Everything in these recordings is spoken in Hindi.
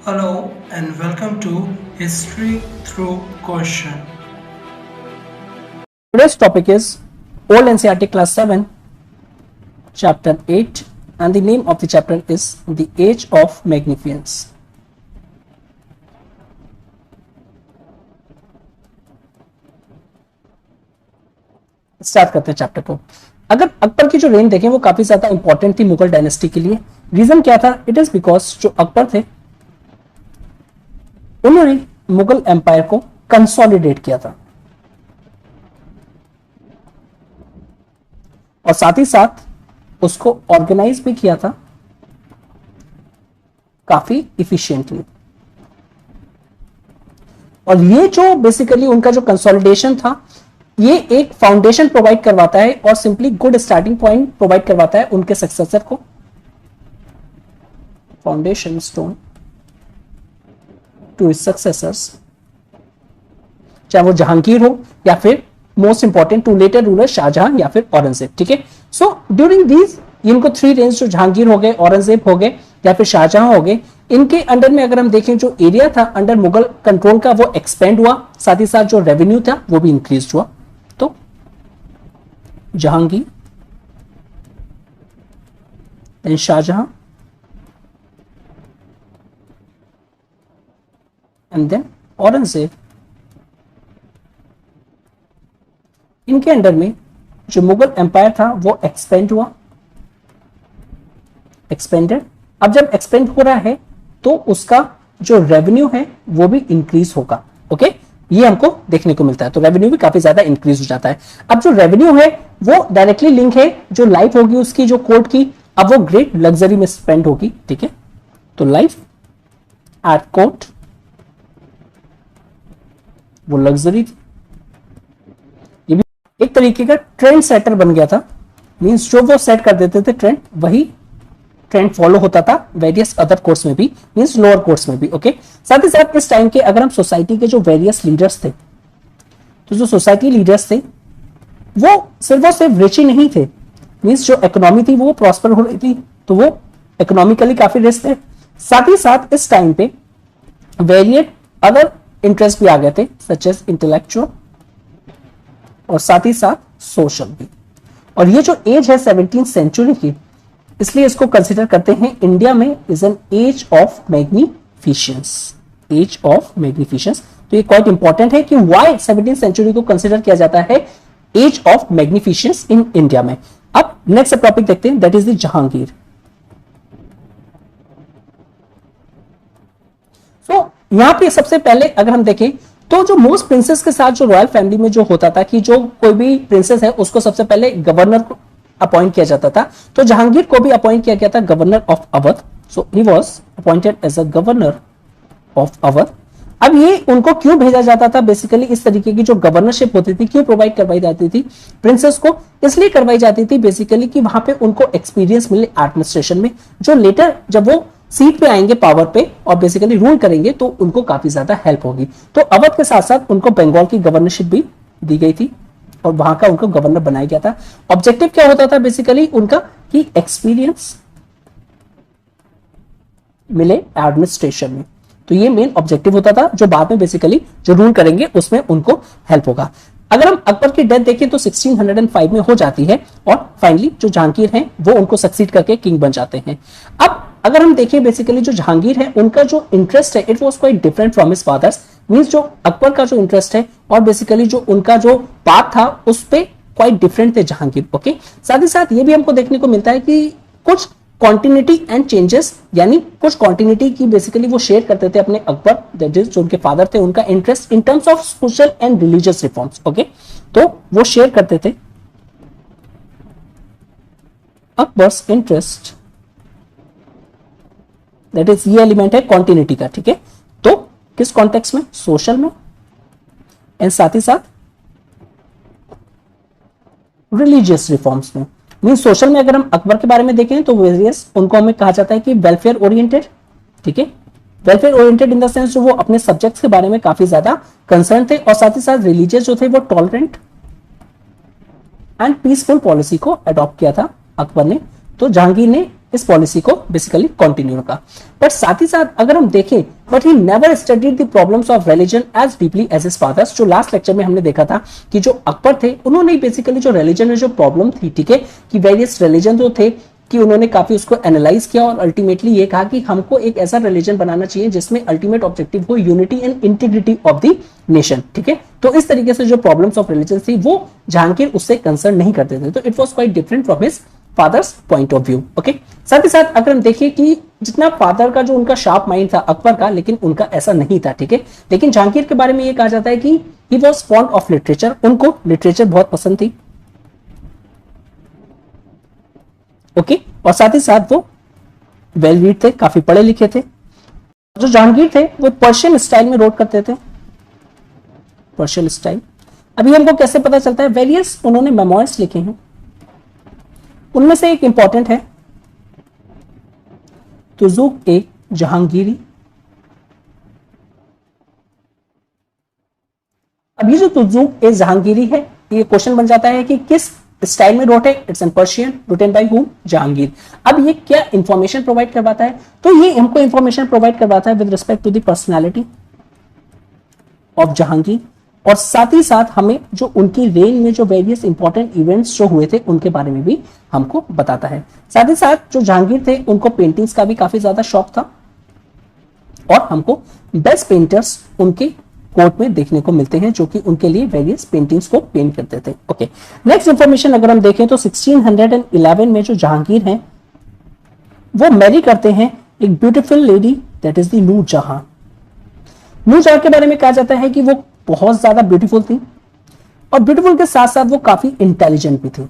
Hello and welcome to History Through Question. Today's topic is Old NCERT Class 7, Chapter 8, and the name of the chapter is The Age of Magnificence. Start करते हैं चैप्टर को। अगर अकबर की जो रेन देखें वो काफी ज्यादा इंपॉर्टेंट थी मुगल डायनेस्टी के लिए। रीजन क्या था? इट इज बिकॉज जो अकबर थे उन्होंने मुगल एम्पायर को कंसोलिडेट किया था और साथ ही साथ उसको ऑर्गेनाइज भी किया था काफी इफिशिएंटली। और ये जो बेसिकली उनका जो कंसोलिडेशन था ये एक फाउंडेशन प्रोवाइड करवाता है और simply good starting point provide करवाता है उनके सक्सेसर को। Foundation stone to his successors, चाहे वो जहांगीर हो या फिर most important to later ruler Shah Jahan या फिर औरंगजेब। ठीक है, सो ड्यूरिंग दीज इनको थ्री रेंज जो जहांगीर हो गए, औरंगजेब हो गए या फिर शाहजहां हो गए, इनके अंडर में अगर हम देखें जो एरिया था अंडर मुगल कंट्रोल का वो एक्सपेंड हुआ, साथ ही साथ जो रेवेन्यू था वो भी इंक्रीज हुआ। तो Jahangir, then Shah Jahan and then Aurangzeb, इनके अंडर में जो मुगल एम्पायर था वो एक्सपेंड हुआ, एक्सपेंडेड। अब जब एक्सपेंड हो रहा है तो उसका जो रेवेन्यू है वो भी इंक्रीज होगा। ओके, ये हमको देखने को मिलता है, तो रेवेन्यू भी काफी ज्यादा इंक्रीज हो जाता है। अब जो रेवेन्यू है वो डायरेक्टली लिंक है जो लाइफ होगी उसकी जो कोर्ट की, अब वो ग्रेट लग्जरी में स्पेंड होगी। ठीक है, तो लाइफ एट कोर्ट वो लग्जरी थी, ये भी एक तरीके का ट्रेंड सेटर बन गया था। मींस जो वो सेट कर देते थे ट्रेंड, वही ट्रेंड फॉलो होता था वेरियस अदर कोर्स में भी, मींस लोअर कोर्स में भी। ओके, साथ ही साथ इस टाइम के अगर हम सोसाइटी के जो वेरियस लीडर्स थे, तो जो सोसाइटी लीडर्स थे वो सिर्फ रिच ही नहीं थे, मींस जो इकोनॉमी थी वो प्रॉस्पर हो रही थी, तो वो इकोनॉमिकली काफी रिच थे। साथ ही साथ इस टाइम पे वेरियट अदर इंटरेस्ट भी आ गए थे, सच एज इंटेलेक्चुअल और साथ ही साथ सोशल भी। और ये जो एज है 17th सेंचुरी की, इसलिए इसको कंसिडर करते हैं इंडिया में is an age of magnificence, age of magnificence. तो ये क्वाइट इंपॉर्टेंट है कि व्हाई 17th सेंचुरी को कंसिडर किया जाता है age of magnificence in India में। अब नेक्स्ट टॉपिक देखते हैं, दैट इज द जहांगीर। सो यहां पे सबसे पहले अगर हम देखें तो जो मोस्ट प्रिंसेस के साथ जो रॉयल फैमिली में जो होता था कि जो कोई भी प्रिंसेस है उसको सबसे पहले गवर्नर को अपॉइंट किया जाता था, तो जहांगीर को भी अपॉइंट किया गया था governor of Awadh. So he was appointed as a governor of Awadh. अब ये उनको क्यों भेजा जाता था? बेसिकली इस तरीके की जो गवर्नरशिप होती थी क्यों प्रोवाइड करवाई जाती थी प्रिंसेस को? इसलिए करवाई जाती थी बेसिकली कि वहां पे उनको एक्सपीरियंस मिले एडमिनिस्ट्रेशन में, जो लेटर जब वो सीट पे आएंगे पावर पे और बेसिकली रूल करेंगे तो उनको काफी ज्यादा हेल्प होगी। तो अवध के साथ साथ उनको बंगाल की गवर्नरशिप भी दी गई थी और वहां का उनको गवर्नर बनाया गया था। ऑब्जेक्टिव क्या होता था बेसिकली उनका कि एक्सपीरियंस मिले एडमिनिस्ट्रेशन में, तो ये मेन ऑब्जेक्टिव होता था जो बाद में बेसिकली जो रूल करेंगे उसमें उनको हेल्प होगा। अगर हम अकबर की डेथ देखें तो 1605 में हो जाती है और फाइनली जो जहांगीर हैं वो उनको सक्सीड करके किंग बन जाते हैं। अब अगर हम देखें बेसिकली जो जहांगीर है उनका जो इंटरेस्ट है it was quite different from his father's, means जो अकबर का जो इंटरेस्ट है और बेसिकली जो उनका जो पाथ था उस पे क्वाइट डिफरेंट थे जहांगीर। ओके, साथ ही साथ ये भी हमको देखने को मिलता है कि कुछ कॉन्टिन्यूटी एंड चेंजेस, यानी कुछ कॉन्टिन्यूटी की बेसिकली वो शेयर करते थे अपने अकबर, दैट इज जो उनके फादर थे, उनका interest in terms of social and religious reforms. Okay, तो वो शेयर करते थे अकबर्स इंटरेस्ट, दैट इज ये एलिमेंट है कॉन्टिन्यूटी का। ठीक है, तो किस कॉन्टेक्स्ट में? सोशल में एंड साथ ही साथ रिलीजियस रिफॉर्म्स में। मीन सोशल में अगर हम अकबर के बारे में देखें तो वेरियस उनको हमें कहा जाता है कि वेलफेयर ओरिएंटेड। ठीक है, welfare oriented in the sense जो वो अपने सब्जेक्ट्स के बारे में काफी ज्यादा कंसर्न थे और साथ ही साथ रिलीजियस जो थे वो टॉलरेंट एंड पीसफुल पॉलिसी को अडॉप्ट किया था अकबर ने। तो जहांगीर ने इस पॉलिसी को बेसिकली कंटिन्यू रखा। बट साथ ही साथ अगर हम देखें, but he never studied the problems of religion as deeply as his father's. जो लास्ट लेक्चर में हमने देखा था कि जो अकबर थे उन्होंने बेसिकली जो रिलीजन में जो प्रॉब्लम थी, ठीक है, कि वेरियस रिलीजन जो थे कि उन्होंने काफी उसको एनालाइज किया और अल्टीमेटली ये कहा कि हमको एक ऐसा रिलीजन बनाना चाहिए जिसमें अल्टीमेट ऑब्जेक्टिव हो unity and integrity of the nation, ठीक है। तो इस तरीके से जो प्रॉब्लम्स ऑफ रिलीजन थी वो जहांगीर उससे कंसर्न नहीं करते थे, तो it was quite different from his father's point of view. Okay, साथ ही साथ अगर हम देखिए कि जितना फादर का जो उनका शार्प माइंड था अकबर का, लेकिन उनका ऐसा नहीं था, ठीक है। लेकिन जहांगीर के बारे में ये कहा जाता है कि he was fond of literature, उनको लिटरेचर बहुत पसंद थी। ओके, और साथ ही साथ वो वेल रीड थे, काफी पढ़े लिखे थे। जो जहांगीर थे वो पर्शियन स्टाइल में रोड करते थे, पर्शियन स्टाइल। अभी हमको कैसे पता चलता है, वेरियस उन्होंने मेमोइर्स लिखे हैं, उनमें से एक इंपॉर्टेंट है तुज़ुक ए जहांगीरी। अभी जो तुज़ुक ए जहांगीरी है, ये क्वेश्चन बन जाता है कि किस स्टाइल में रोट है। It's an Persian, written by whom, Jahangir. अब ये क्या इंफॉर्मेशन प्रोवाइड करवाता है, तो ये हमको इंफॉर्मेशन प्रोवाइड करवाता है with respect to the personality of Jahangir, और साथ ही साथ हमें जो उनकी रेन में जो वेरियस इंपॉर्टेंट इवेंट्स जो हुए थे उनके बारे में भी हमको बताता है। साथ ही साथ जो जहांगीर थे उनको पेंटिंग्स का भी काफी ज्यादा शौक था, और हमको बेस्ट पेंटर्स उनके कोर्ट में देखने को मिलते हैं जो कि उनके लिए वेरियस पेंटिंग्स को पेंट करते थे। ओके, नेक्स्ट इंफॉर्मेशन अगर हम देखें तो 1611 में जो जहांगीर हैं वो मैरी करते हैं एक beautiful lady, that is the Nur Jahan. Nur Jahan के बारे में कहा जाता है कि वो बहुत ज्यादा ब्यूटीफुल थी, और ब्यूटीफुल के साथ साथ वो काफी इंटेलिजेंट भी थी।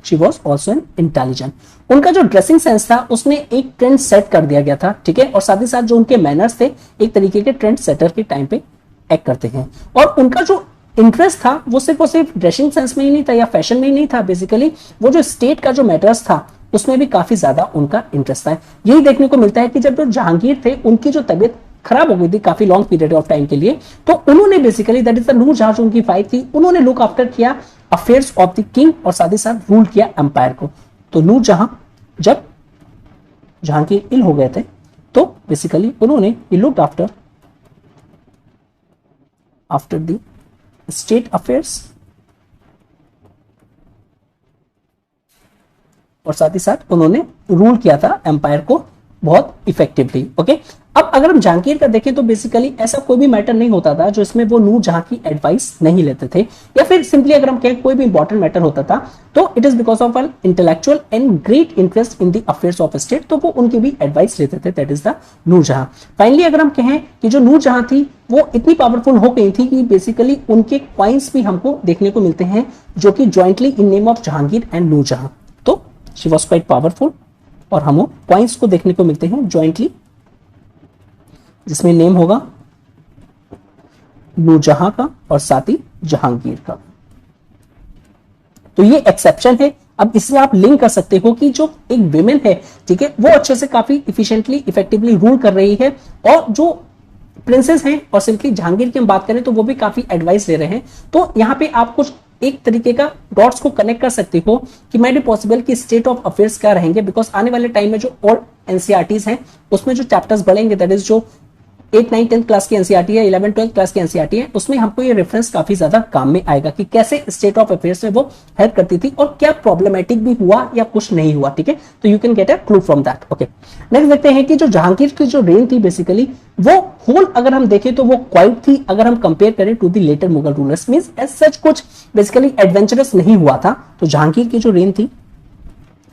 She was also an intelligent. उनका जो ड्रेसिंग सेंस था उसमें एक ट्रेंड सेट कर दिया गया था, ठीक है, और साथ ही साथ जो उनके मैनर्स थे एक तरीके के ट्रेंड सेटर के टाइम पे एक्ट करते हैं। और उनका जो इंटरेस्ट था वो सिर्फ ड्रेसिंग सेंस में ही नहीं था या फैशन में ही नहीं था, बेसिकली वो जो स्टेट का जो मैटर्स था उसमें भी काफी ज्यादा उनका इंटरेस्ट था। यही देखने को मिलता है कि जब जो जहांगीर थे उनकी जो तबियत खराब हो गई थी काफी लॉन्ग पीरियड ऑफ टाइम के लिए, तो उन्होंने basically that is the Nur Jahan जो उनकी वाइफ थी, उन्होंने लुक आफ्टर किया अफेयर्स ऑफ द किंग और साथ ही साथ रूल किया एम्पायर को। तो नूरजहां जब जहांगीर इल हो गए थे तो बेसिकली उन्होंने look after the state affairs और साथ ही साथ उन्होंने रूल किया था एम्पायर को बहुत इफेक्टिवली। ओके, अब अगर हम जहांगीर का देखें तो बेसिकली ऐसा कोई भी मैटर नहीं होता था जो इसमें वो नूरजहां की एडवाइस नहीं लेते थे, या फिर सिंपली अगर हम कहें कोई भी इंपॉर्टेंट मैटर होता था तो it is because of an intellectual and great interest in the affairs of state, तो वो उनकी भी एडवाइस लेते थे, that is the Nur Jahan. Finally अगर हम कहें कि जो नूरजहां थी वो इतनी पावरफुल हो गई थी कि बेसिकली उनके कॉइन्स भी हमको देखने को मिलते हैं जो कि jointly in name of Jahangir and Nur Jahan. तो शी वॉज क्वाइट पावरफुल, और हम कॉइन्स को देखने को मिलते हैं ज्वाइंटली जिसमें नेम होगा नूरजहां का और साथ ही जहांगीर का। तो ये एक्सेप्शन है। अब इससे आप लिंक कर सकते हो कि जो एक विमेन है, ठीक है, वो अच्छे से काफी इफिशिएंटली इफेक्टिवली रूल कर रही है, और जो प्रिंसेस हैं और सिंपली जहांगीर की हम बात करें तो वो भी काफी एडवाइस ले रहे हैं। तो यहाँ पे आप कुछ एक तरीके का डॉट्स को कनेक्ट कर सकते हो कि मैं भी पॉसिबल कि स्टेट ऑफ अफेयर्स क्या रहेंगे, बिकॉज आने वाले टाइम में जो और एनसीईआरटीज हैं उसमें जो चैप्टर्स बढ़ेंगे, दैट इज जो 8, 9, 10 क्लास की एनसीईआरटी है, 11, 12 क्लास की एनसीईआरटी है, उसमें हमको ये रेफरेंस काफी ज्यादा काम में आएगा कि कैसे स्टेट ऑफ अफेयर्स में वो हेल्प करती थी और क्या प्रॉब्लमेटिक भी हुआ या कुछ नहीं हुआ, ठीक है। तो you can get a clue from that. Okay, next देखते हैं कि जो जहांगीर की जो रेन थी बेसिकली वो होल अगर हम देखें तो वो क्वाइट थी, अगर हम कंपेयर करें to the later Mughal rulers, means as such कुछ बेसिकली एडवेंचरस नहीं हुआ था। तो जहांगीर की जो रेन थी,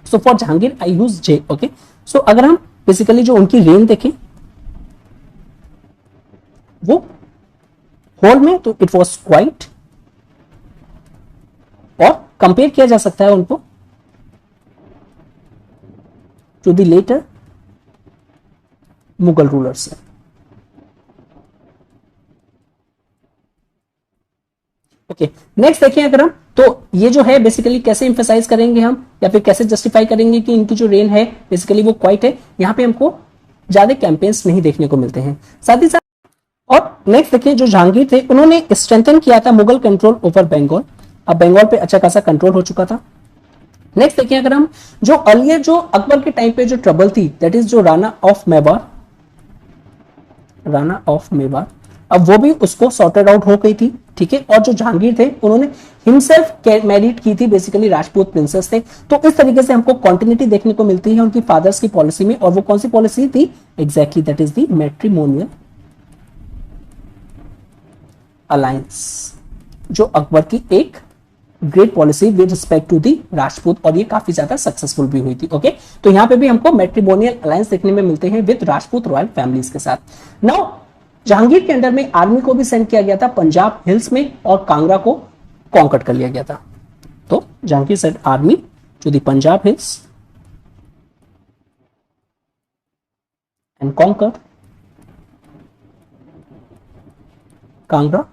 so for Jahangir I use J. Okay, so अगर हम बेसिकली जो उनकी रेन देखें वो होल में, तो इट वॉज क्वाइट, और कंपेयर किया जा सकता है उनको to the later Mughal rulers से। ओके, नेक्स्ट देखिए अगर हम, तो ये जो है बेसिकली कैसे इंफेसाइज करेंगे हम या फिर कैसे जस्टिफाई करेंगे कि इनकी जो रेन है बेसिकली वो क्वाइट है। यहां पे हमको ज्यादा कैंपेन्स नहीं देखने को मिलते हैं। साथ ही साथ और नेक्स्ट देखिए जो जहांगीर थे उन्होंने स्ट्रेंथन किया था मुगल कंट्रोल ओवर बंगाल। अब बंगाल पे अच्छा खासा कंट्रोल हो चुका था, नेक्स्ट देखिए, अगर हम जो अर्लियर जो अकबर के टाइम पे जो ट्रबल थी, दैट इज जो राणा ऑफ मेवाड़, राणा ऑफ मेवाड़, अब वो भी उसको सॉर्टेड आउट हो गई थी, ठीक है। और जो जहांगीर थे उन्होंने हिमसेल्फ मैरिड की थी, बेसिकली राजपूत प्रिंसेस थे। तो इस तरीके से हमको कॉन्टिन्यूटी देखने को मिलती है उनकी फादर्स की पॉलिसी में। और वो कौन सी पॉलिसी थी? Exactly that is the matrimonial alliance, जो अकबर की एक great policy with respect to the Rajput, और ये काफी ज्यादा सक्सेसफुल भी हुई थी। ओके, तो यहां पे भी हमको मैट्रिमोनियल अलायंस देखने में मिलते हैं विद राजपूत रॉयल फैमिलीज के साथ। नाउ जहांगीर के अंडर में आर्मी को भी सेंड किया गया था पंजाब हिल्स में, और कांगड़ा को कॉन्कर्ड कर लिया गया था। तो Jahangir send army to the Punjab hills and conquered Kangra.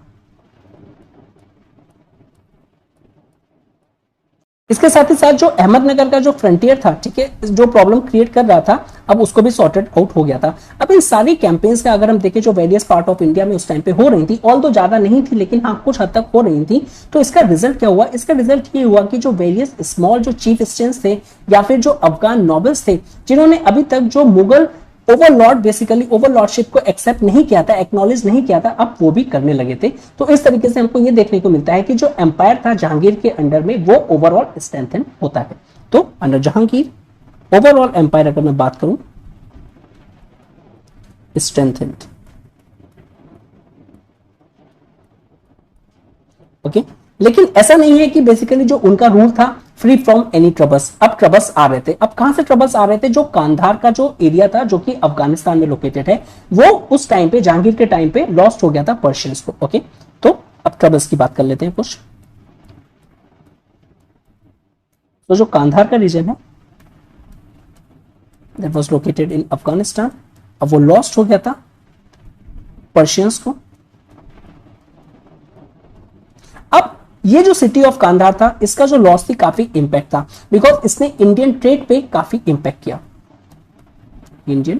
इसके साथ ही साथ जो अहमदनगर का जो फ्रंटियर था, ठीक है, जो प्रॉब्लम क्रिएट कर रहा था, अब उसको भी सॉर्टेड आउट हो गया था। अब इन सारी कैंपेन्स का अगर हम देखें जो वेरियस पार्ट ऑफ इंडिया में उस टाइम पे हो रही थी, ऑल तो ज्यादा नहीं थी लेकिन हाँ कुछ हद तक हो रही थी, तो इसका रिजल्ट क्या हुआ? इसका रिजल्ट ये हुआ कि जो वेरियस स्मॉल जो चीफ स्टेट्स थे या फिर जो अफगान नॉबल्स थे, जिन्होंने अभी तक जो मुगल ओवरलॉर्ड बेसिकली ओवरलॉर्डशिप को एक्सेप्ट नहीं किया था, एक्नॉलेज नहीं किया था, अब वो भी करने लगे थे। तो इस तरीके से हमको ये देखने को मिलता है कि जो एम्पायर था जहांगीर के अंडर में, वो ओवरऑल स्ट्रेंथन होता है। तो अंडर जहांगीर ओवरऑल एम्पायर अगर मैं बात करूं, स्ट्रेंथेंड। ओके, लेकिन ऐसा नहीं है कि बेसिकली जो उनका रूल था फ्री फ्रॉम एनी ट्रबल्स। अब ट्रबल्स आ रहे थे। अब कहां से ट्रबल्स आ रहे थे? जो कांधार का जो एरिया था, जो कि अफगानिस्तान में लोकेटेड है, वो उस टाइम पे जहांगीर के टाइम पे लॉस्ट हो गया था पर्शियंस को। ओके, तो अब ट्रबल्स की बात कर लेते हैं कुछ। तो जो कांधार का रीजन है, that was located in Afghanistan, अब वो लॉस्ट हो गया था पर्शियंस को। अब ये जो सिटी ऑफ कांधार था, इसका जो लॉस थी काफी इंपैक्ट था, बिकॉज इसने इंडियन ट्रेड पे काफी इंपैक्ट किया। इंडियन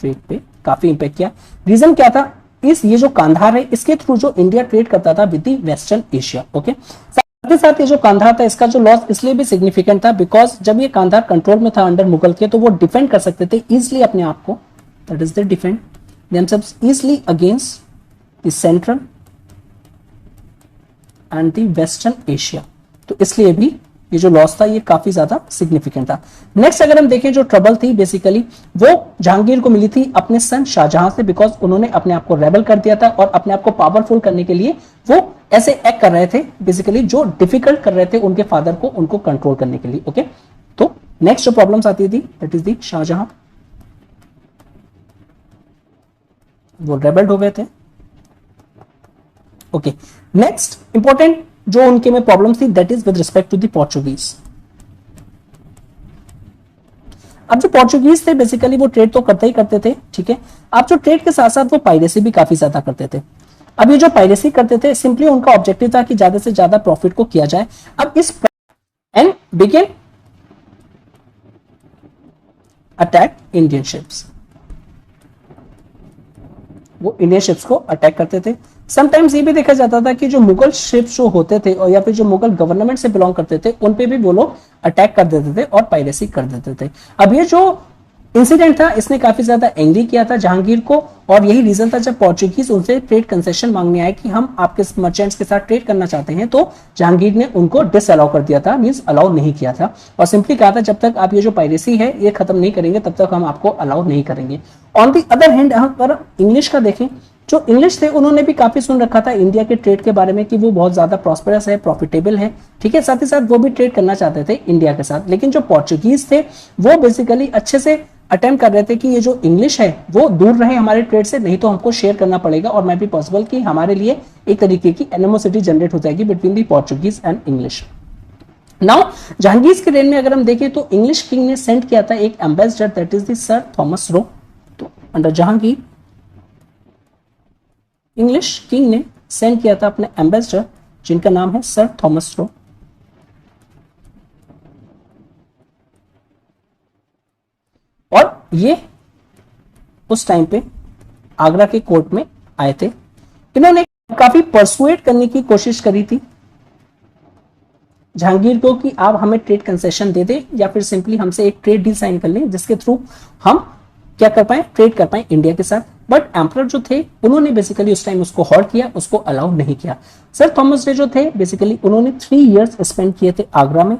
ट्रेड पे काफी इंपैक्ट किया। रीजन क्या था? ये जो कांधार है, इसके थ्रू जो इंडिया ट्रेड करता था with the western Asia. Okay, साथ ही साथ ये जो कांधार था, इसका जो लॉस इसलिए भी सिग्निफिकेंट था बिकॉज जब ये कांधार कंट्रोल में था अंडर मुगल के, तो वो डिफेंड कर सकते थे इजिली अपने आप को, that is the defend themselves easily against the central and the western Asia. तो इसलिए भी ये जो लॉस था ये काफी ज्यादा सिग्निफिकेंट था। नेक्स्ट अगर हम देखें, जो ट्रबल थी बेसिकली वो जहांगीर को मिली थी अपने सन शाहजहां से, बिकॉज उन्होंने अपने आप को रेबल कर दिया था और अपने आप को पावरफुल करने के लिए वो ऐसे एक्ट कर रहे थे, बेसिकली जो डिफिकल्ट कर रहे थे उनके फादर को, उनको कंट्रोल करने के लिए। ओके, तो नेक्स्ट जो प्रॉब्लम्स आती थी दैट इज दी शाहजहां, वो रेबल्ड हो गए थे। ओके, नेक्स्ट इंपॉर्टेंट जो उनके में प्रॉब्लम थी that is with respect to the Portuguese. अब जो पोर्चुगीज थे बेसिकली वो ट्रेड तो करते ही करते थे, ठीक है। अब जो ट्रेड के साथ साथ वो पायरेसी भी काफी ज्यादा करते थे। अब ये जो पायरेसी करते थे, सिंपली उनका ऑब्जेक्टिव था कि ज्यादा से ज्यादा प्रॉफिट को किया जाए। अब इस and begin attack Indian ships, वो इंडियन शिप्स को अटैक करते थे। समटाइम्स ये भी देखा जाता था कि जो मुगल शिप्स जो होते थे और या फिर जो मुगल गवर्नमेंट से बिलोंग करते थे, उन पे भी वो लोग अटैक कर देते थे और पायरेसी कर देते थे। अब ये जो इंसिडेंट था, इसने काफी ज्यादा एंग्री किया था जहांगीर को, और यही रीजन था जब पोर्चुगीज उनसे ट्रेड कंसेशन मांगने आए कि हम आपके मर्चेंट्स के साथ ट्रेड करना चाहते हैं, तो जहांगीर ने उनको डिसअलाउ कर दिया था, मींस अलाउ नहीं किया था, और सिंपली कहा था जब तक आप ये जो पायरेसी है ये खत्म नहीं करेंगे तब तक हम आपको अलाउ नहीं करेंगे। ऑन दी अदर हैंड अगर इंग्लिश का देखें, जो इंग्लिश थे उन्होंने भी काफी सुन रखा था इंडिया के ट्रेड के बारे में कि वो बहुत ज्यादा प्रॉस्परस है, प्रॉफिटेबल है, ठीक है। साथ ही साथ वो भी ट्रेड करना चाहते थे इंडिया के साथ। लेकिन जो पोर्चुगीज थे वो बेसिकली अच्छे से अटेम्प्ट कर रहे थे कि ये जो इंग्लिश है वो दूर रहे हमारे ट्रेड से, नहीं तो हमको शेयर करना पड़ेगा और मैं भी पॉसिबल कि हमारे लिए एक तरीके की एनिमोसिटी जनरेट हो जाएगी between the Portuguese and English. Now Jahangir के रेन में अगर हम देखें तो इंग्लिश किंग ने सेंड किया था एक ambassador, that is the sir Thomas Roe. तो अंडर जहांगीर इंग्लिश किंग ने सेंड किया था अपने एम्बेसडर जिनका नाम है सर थॉमस रो। और ये उस टाइम पे आगरा के कोर्ट में आए थे। इन्होंने काफी परसुएट करने की कोशिश करी थी जहांगीर को कि आप हमें ट्रेड कंसेशन दे दे या फिर सिंपली हमसे एक ट्रेड डील साइन कर लें जिसके थ्रू हम क्या कर पाए, ट्रेड कर पाए इंडिया के साथ। बट एम्परर जो थे उन्होंने बेसिकली उस टाइम उसको हॉल्ट किया, उसको अलाउ नहीं किया। सर थॉमस डे जो थे बेसिकली उन्होंने 3 इयर्स स्पेंड किए थे आगरा में,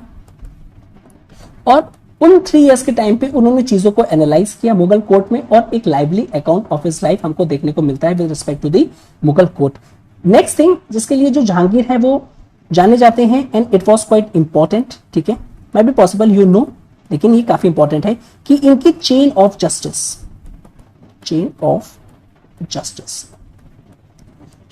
और उन 3 इयर्स के टाइम पे उन्होंने चीजों को एनालाइज किया मुगल कोर्ट में, और एक lively account of his life हमको देखने को मिलता है with respect to the Mughal court. Next thing जिसके लिए जो जहांगीर है वो जाने जाते हैं, and it was quite important, ठीक है, may be possible you know, लेकिन ये काफी इंपॉर्टेंट है कि इनकी chain of justice, chain of justice,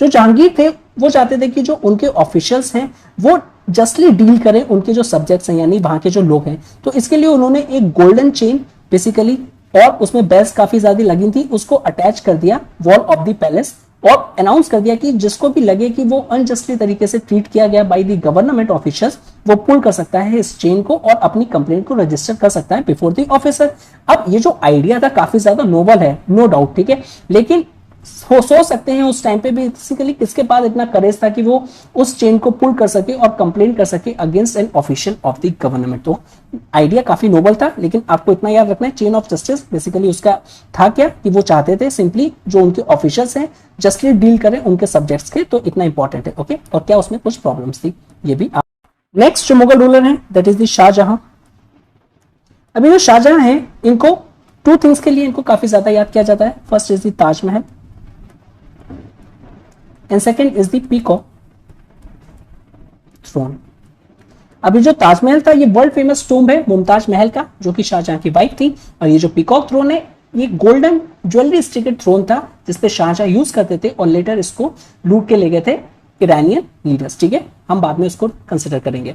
जो जहांगीर थे वो चाहते थे कि जो उनके ऑफिशियल्स हैं वो जस्टली डील करें उनके जो सब्जेक्ट्स हैं यानी वहां के जो लोग हैं। तो इसके लिए उन्होंने एक गोल्डन चेन बेसिकली, और उसमें बेल्स काफी ज्यादा लगी थी, उसको अटैच कर दिया वॉल ऑफ द पैलेस, और अनाउंस कर दिया कि जिसको भी लगे कि वो अनजस्टली तरीके से ट्रीट किया गया बाय द गवर्नमेंट ऑफिशियल्स, वो पुल कर सकता है इस चेन को और अपनी कंप्लेंट को रजिस्टर कर सकता है बिफोर द ऑफिसर। अब ये जो आइडिया था काफी ज्यादा नोबल है, नो डाउट, ठीक है, लेकिन सोच सकते हैं उस टाइम पे बेसिकली किसके पास इतना करेज था कि वो उस चेन को पुल कर सके और कंप्लेन कर सके against an official of the government. तो आइडिया काफी नोबल था, लेकिन आपको इतना याद रखना है चेन ऑफ जस्टिस बेसिकली उसका था क्या कि वो चाहते थे सिंपली जो उनके ऑफिशियल्स हैं जस्टली डील करें उनके सब्जेक्ट्स के, तो इतना इंपॉर्टेंट है। ओके, और क्या उसमें कुछ प्रॉब्लम्स थी ये भी। नेक्स्ट जो मुगल रूलर हैं दैट इज द शाहजहां। अभी जो शाहजहां हैं इनको 2 थिंग्स के लिए इनको काफी ज्यादा याद किया जाता है। First is the Taj Mahal and second is the peacock throne. अभी जो ताजमहल था ये वर्ल्ड फेमस टूम्ब है मुमताज महल का, जो कि शाहजहां की वाइफ थी, और ये जो पीकॉक थ्रोन है ये गोल्डन ज्वेलरी स्टिकेड थ्रोन था जिसपे शाहजहां यूज करते थे, और लेटर इसको लूट के ले गए थे ईरानियन लीडर्स, ठीक है, हम बाद में इसको कंसिडर करेंगे।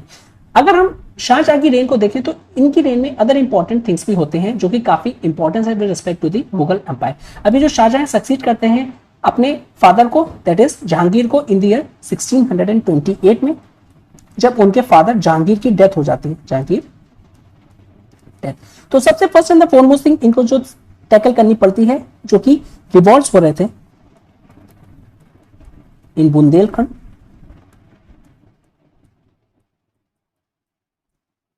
अगर हम शाहजहां की रेन को देखें तो इनकी रेन में अदर इंपॉर्टेंट थिंग्स भी होते हैं जो कि काफी इंपॉर्टेंस है with respect to the Mughal empire. अभी जो शाहजहां सक्सीड करते हैं अपने फादर को दैट इज जहांगीर को इन द ईयर 1628 में, जब उनके फादर जहांगीर की डेथ हो जाती है, जहांगीर डेथ। तो सबसे first and the foremost thing इनको जो टैकल करनी पड़ती है जो कि रिवॉल्ट्स हो रहे थे इन बुंदेलखंड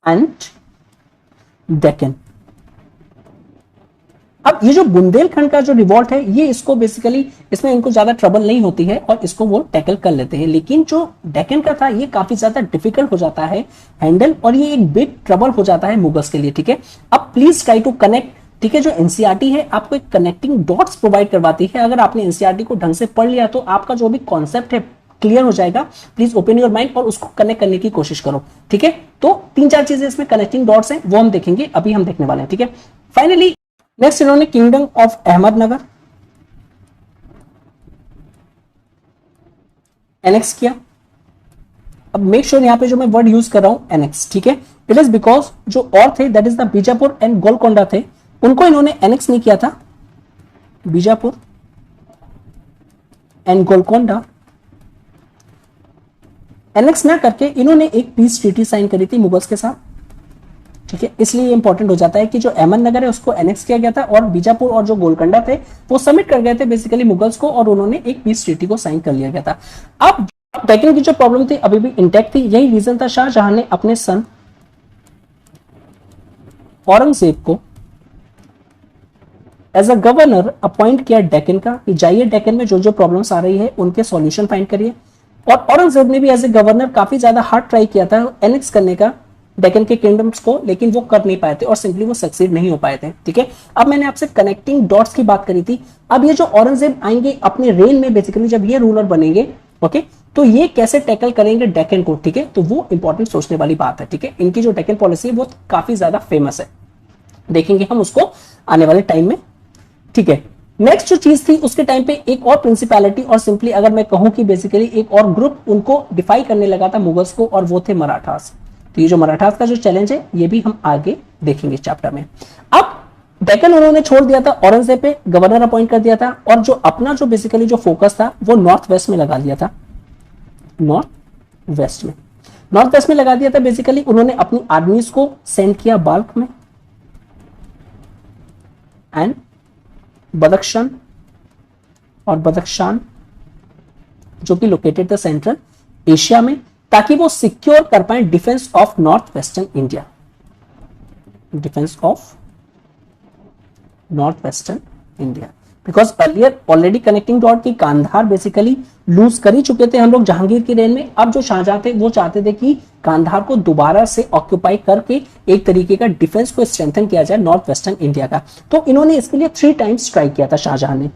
एंड डेक्कन। अब ये जो बुंदेलखंड का जो रिवॉल्ट है ये इसको बेसिकली इसमें इनको ज्यादा ट्रबल नहीं होती है और इसको वो टैकल कर लेते हैं, लेकिन जो डेक्कन का था ये काफी ज्यादा डिफिकल्ट हो जाता है हैंडल, और ये एक बिग ट्रबल हो जाता है मुगल्स के लिए, ठीक है। अब प्लीज ट्राई टू कनेक्ट, ठीक है, जो एनसीईआरटी है आपको एक कनेक्टिंग डॉट्स प्रोवाइड करवाती है। अगर आपने एनसीईआरटी को ढंग से पढ़ लिया तो आपका जो भी कॉन्सेप्ट है क्लियर हो जाएगा। प्लीज ओपन योर माइंड और उसको कनेक्ट करने की कोशिश करो, ठीक है। तो 3-4 चीजें इसमें कनेक्टिंग डॉट्स हैं वो हम देखेंगे, अभी हम देखने वाले हैं, ठीक है। फाइनली नेक्स्ट इन्होंने किंगडम ऑफ अहमदनगर एनेक्स किया। अब मेक श्योर यहां पे जो मैं वर्ड यूज कर रहा हूं एनेक्स, ठीक है, इट इज बिकॉज जो और थे that is the Bijapur and Golconda थे उनको इन्होंने एनेक्स नहीं किया था। बीजापुर एंड गोलकोंडा एनेक्स ना करके इन्होंने एक पीस ट्रीटी साइन करी थी मुगल्स के साथ, ठीक है। इसलिए ये इंपॉर्टेंट हो जाता है कि जो अहमदनगर है उसको एनेक्स किया गया था और बीजापुर और जो गोलकोंडा थे वो सबमिट कर गए थे बेसिकली मुगल्स को, और उन्होंने एक पीस ट्रीटी को साइन कर लिया गया था। अब डेक्कन की जो प्रॉब्लम थी अभी भी इंटैक्ट थी, यही रीजन था शाहजहां ने अपने सन औरंगजेब को एज अ गवर्नर अपॉइंट किया डेक्कन का, कि जाइए डेक्कन में जो जो प्रॉब्लम्स आ रही है उनके सॉल्यूशन फाइंड करिए। और औरंगजेब ने भी एज ए गवर्नर काफी ज्यादा हार्ड ट्राई किया था एनेक्स करने का डेक्कन के किंगडम्स को, लेकिन वो कर नहीं पाए थे और सिंपली वो सक्सीड नहीं हो पाए थे, ठीक है। अब मैंने आपसे कनेक्टिंग डॉट्स की बात करी थी। अब ये जो औरंगजेब आएंगे अपने रेन में बेसिकली जब ये रूलर बनेंगे, ओके, तो ये कैसे टैकल करेंगे डेक्कन को, ठीक है, तो वो इंपॉर्टेंट सोचने वाली बात है, ठीक है। इनकी जो डेक्कन पॉलिसी है वो काफी ज्यादा फेमस है, देखेंगे हम उसको आने वाले टाइम में, ठीक है। नेक्स्ट जो चीज थी उसके टाइम पे एक और प्रिंसिपैलिटी, और सिंपली अगर मैं कहूं कि बेसिकली एक और ग्रुप उनको डिफाई करने लगा था मुगल्स को, और वो थे मराठास। तो ये जो मराठास का जो चैलेंज है ये भी हम आगे देखेंगे इस चैप्टर में। अब डेक्कन उन्होंने छोड़ दिया था, औरंगजेब पे गवर्नर अपॉइंट कर दिया था, और जो अपना जो बेसिकली जो फोकस था वो नॉर्थ वेस्ट में लगा दिया था, नॉर्थ वेस्ट में लगा दिया था। बेसिकली उन्होंने अपनी आर्मीज को सेंड किया बाल्क में एंड बदख्शान, और बदख्शान जो कि लोकेटेड था सेंट्रल एशिया में, ताकि वो सिक्योर कर पाए defence of north western India, defence of north western India. Because earlier already connecting dot की कांधार बेसिकली लूज कर ही चुके थे हम लोग जहांगीर की रेन में। अब जो शाहजहां थे वो चाहते थे कि कांधार को दोबारा से ऑक्यूपाई करके एक तरीके का डिफेंस को स्ट्रेंथन किया जाए नॉर्थ वेस्टर्न इंडिया का। तो इन्होंने इसके लिए 3 टाइम्स ट्राई किया था शाहजहां ने।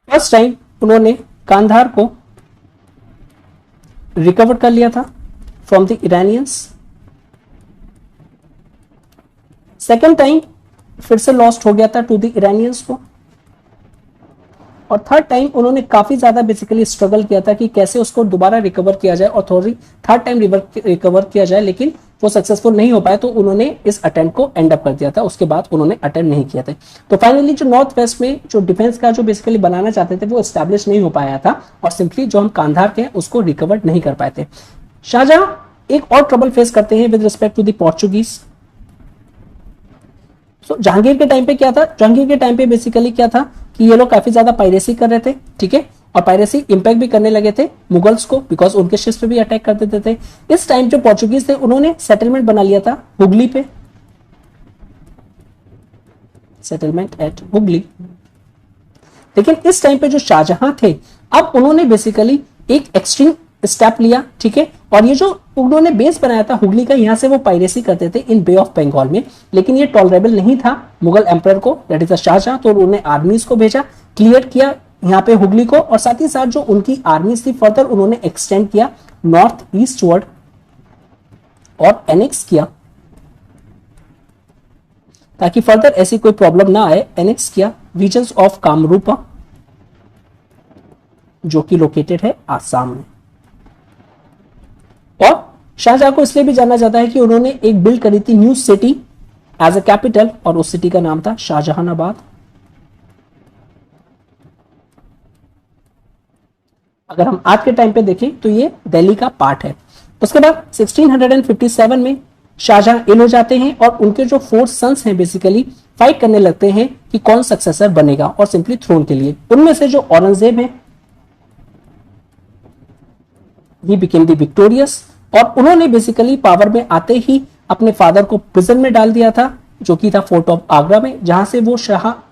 फर्स्ट टाइम उन्होंने कांधार को रिकवर कर लिया था from the Iranians. Second time फिर से लॉस्ट हो गया था टू द इरानियंस को। और थर्ड टाइम उन्होंने काफी ज्यादा बेसिकली स्ट्रगल किया था कि कैसे उसको दोबारा रिकवर किया जाए और थर्ड टाइम रिकवर किया जाए, लेकिन वो सक्सेसफुल नहीं हो पाए। तो उन्होंने इस अटेम्प्ट को एंड अप कर दिया था, उसके बाद उन्होंने अटेम्प्ट नहीं किया था। तो फाइनली जो नॉर्थ वेस्ट में जो डिफेंस का जो बेसिकली बनाना चाहते थे वो एस्टैब्लिश नहीं हो पाया था और सिंपली जो हम कांधार के उसको रिकवर नहीं कर पाए थे। शाहजहां एक और ट्रबल फेस करते हैं with respect to the Portuguese. Jahangir के टाइम पे क्या था, जहांगीर के टाइम पे बेसिकली क्या था कि ये लोग काफी ज्यादा पायरेसी कर रहे थे, ठीक है, और पायरेसी इंपैक्ट भी करने लगे थे मुगल्स को, बिकॉज उनके शिप्स पे भी अटैक कर देते थे। इस टाइम जो पोर्चुगीज थे उन्होंने सेटलमेंट बना लिया था हुगली पे, सेटलमेंट एट हुगली। लेकिन इस टाइम पे जो शाहजहां थे अब उन्होंने बेसिकली एक एक्सट्रीम स्टेप लिया, ठीक है, और ये जो उन्होंने बेस बनाया था हुगली का, यहां से वो पायरेसी करते थे इन बे ऑफ बंगाल में। लेकिन ये टॉलरेबल नहीं था मुगल एम्परर को, दैट इज शाहजहां। तो उन्होंने आर्मीज को भेजा, क्लियर किया यहाँ पे हुगली को, और साथ ही साथ जो उनकी आर्मीज थी फर्दर उन्होंने एक्सटेंड किया नॉर्थ ईस्ट वर्ड और एनेक्स किया ताकि फर्दर ऐसी कोई प्रॉब्लम ना आए। एनेक्स किया रीजन्स ऑफ कामरूपा जो कि लोकेटेड है आसाम में। और शाहजहां को इसलिए भी जाना जाता है कि उन्होंने एक बिल्ड करी थी new city as a capital, और उस सिटी का नाम था शाहजहानाबाद। अगर हम आज के टाइम पे देखें तो ये दिल्ली का पार्ट है। उसके बाद 1657 में शाहजहां इल हो जाते हैं और उनके जो 4 सन्स हैं बेसिकली फाइट करने लगते हैं कि कौन सक्सेसर बनेगा और सिंपली थ्रोन के लिए। उनमें से जो औरंगजेब है ही बिकेम द विक्टोरियस, और उन्होंने बेसिकली पावर में आते ही अपने फादर को प्रिजन में डाल दिया था जो कि था फोर्ट ऑफ आगरा में, जहां से वो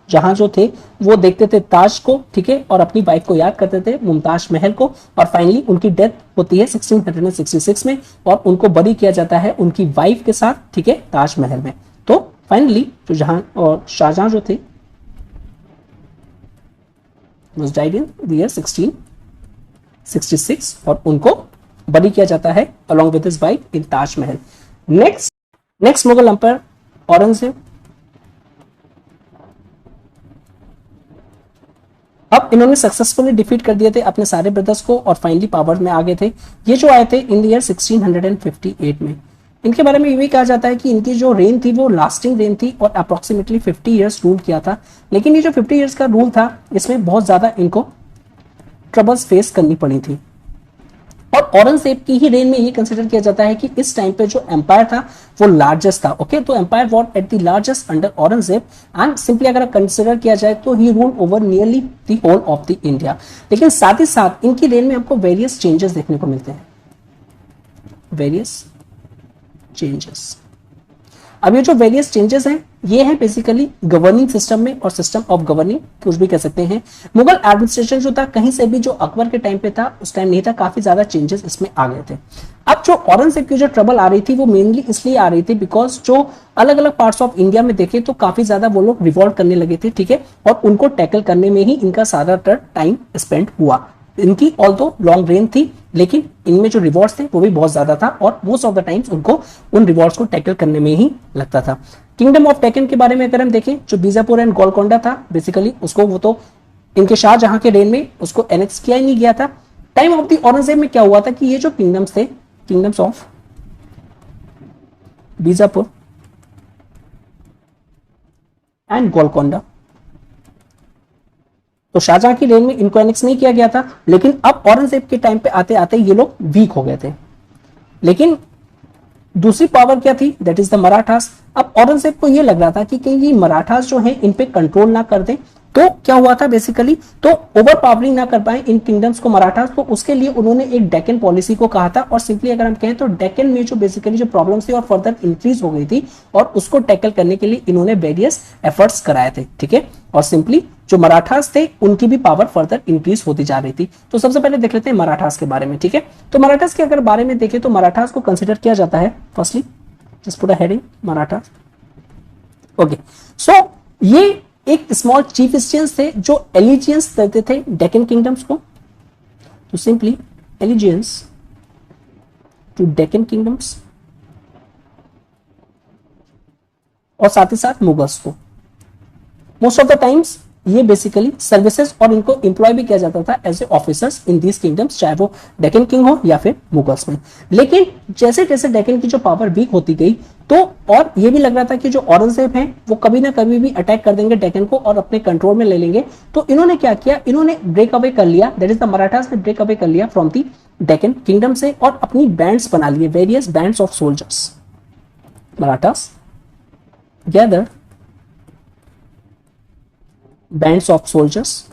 जहां जो थे वो देखते थे ताज को, ठीक है, और अपनी वाइफ को याद करते थे मुमताज महल को। और फाइनली उनकी डेथ होती है 1666 में और उनको बरी किया जाता है उनकी वाइफ के साथ, ठीक है, ताज महल में। तो फाइनली जो जहां और शाहजहां जो थे was died in the year 1666 और उनको बरी किया जाता है along with his wife in Taj Mahal. Next Mughal empire Aurangzeb. अब इन्होंने सक्सेसफुली डिफीट कर दिए थे अपने सारे ब्रदर्स को और फाइनली पावर में आ गए थे। ये जो आए थे इन द ईयर 1658 में। इनके बारे में ये भी कहा जाता है कि इनकी जो रेन थी वो लास्टिंग रेन थी और अप्रोक्सीमेटली 50 ईयर्स रूल किया था। लेकिन ये जो 50 ईयर्स का रूल था इसमें बहुत ज्यादा इनको ट्रबल्स फेस करनी पड़ी थी। और औरंगजेब की ही रेन में ये कंसिडर किया जाता है कि इस टाइम पे जो एम्पायर था वो लार्जेस्ट था। ओके, तो empire was at the largest under Aurangzeb and simply अगर कंसिडर किया जाए तो he rule over nearly the whole of the India. लेकिन साथ ही साथ इनकी रेन में हमको वेरियस चेंजेस देखने को मिलते हैं, वेरियस चेंजेस। अब ये जो वेरियस चेंजेस हैं ये है बेसिकली गवर्निंग सिस्टम में और सिस्टम ऑफ गवर्निंग कुछ भी कह सकते हैं। मुगल एडमिनिस्ट्रेशन जो था कहीं से भी जो अकबर के टाइम पे था उस टाइम नहीं था, काफी ज्यादा चेंजेस इसमें आ गए थे। अब जो औरंगजेब की जो ट्रबल आ रही थी वो मेनली इसलिए आ रही थी बिकॉज जो अलग अलग पार्ट्स ऑफ इंडिया में देखे तो काफी ज्यादा वो लोग रिवॉल्ट करने लगे थे, ठीक है, और उनको टैकल करने में ही इनका ज्यादातर टाइम स्पेंड हुआ। इनकी ऑल्दो लॉन्ग रेन थी लेकिन इनमें जो रिवॉर्ड्स थे वो भी बहुत ज्यादा था और मोस्ट ऑफ द टाइम्स उनको उन रिवॉर्ड्स को टैकल करने में ही लगता था। किंगडम ऑफ टेकन के बारे में अगर हम देखें, जो बीजापुर एंड गोलकोंडा था बेसिकली उसको वो तो इनके शाहजहां के रेन में उसको एनेक्स किया ही नहीं गया था। टाइम ऑफ द औरंगजेब में क्या हुआ था कि ये जो किंगडम्स थे, kingdoms of Bijapur and Golconda, तो शाहजहां की रेन में इनको एनेक्स नहीं किया गया था। लेकिन अब औरंगजेब के टाइम पे आते आते ये लोग वीक हो गए थे। लेकिन दूसरी पावर क्या थी, दैट इज द मराठास। अब औरंगजेब को ये लग रहा था कि कहीं ये मराठास जो है इन पे कंट्रोल ना कर दें, तो क्या हुआ था बेसिकली, तो ओवर पावरिंग ना कर पाए इन किंगडम्स को मराठास, तो उसके लिए उन्होंने एक डेक्कन पॉलिसी को कहा था। और सिंपली अगर हम कहें तो डेक्कन में जो बेसिकली जो प्रॉब्लम्स थी और फर्दर इंक्रीज हो गई थी, और उसको टैकल करने के लिए इन्होंने वेरियस एफर्ट्स कराए थे, ठीक है। और सिंपली जो मराठास थे उनकी भी पावर फर्दर इंक्रीज होती जा रही थी। तो सबसे पहले देख लेते हैं मराठास के बारे में, ठीक है। तो मराठास के अगर बारे में देखें तो मराठास को कंसिडर किया जाता है, firstly just put a heading Marathas, okay. So ये एक स्मॉल चीफ स्टेट्स थे जो एलिजियंस देते थे डेक्कन किंगडम्स को, तो simply allegiance to Deccan kingdoms, और साथ ही साथ मुगल्स को। मोस्ट ऑफ द टाइम्स ये बेसिकली सर्विसेज और इनको एम्प्लॉय भी किया जाता था as a officers in these kingdoms, चाहे वो डेक्कन किंग हो या फिर मुगल्स में। लेकिन जैसे जैसे डेक्कन की जो पावर वीक होती गई, तो और ये भी लग रहा था कि जो औरंगजेब हैं वो कभी ना कभी भी अटैक कर देंगे डेक्कन को और अपने कंट्रोल में ले लेंगे। तो इन्होंने क्या किया, इन्होंने ब्रेक अवे कर लिया, दैट इज द मराठास ने ब्रेक अवे कर लिया फ्रॉम दी डेक्कन किंगडम से, और अपनी बैंड्स बना लिए, various bands of soldiers. Marathas gather bands of soldiers,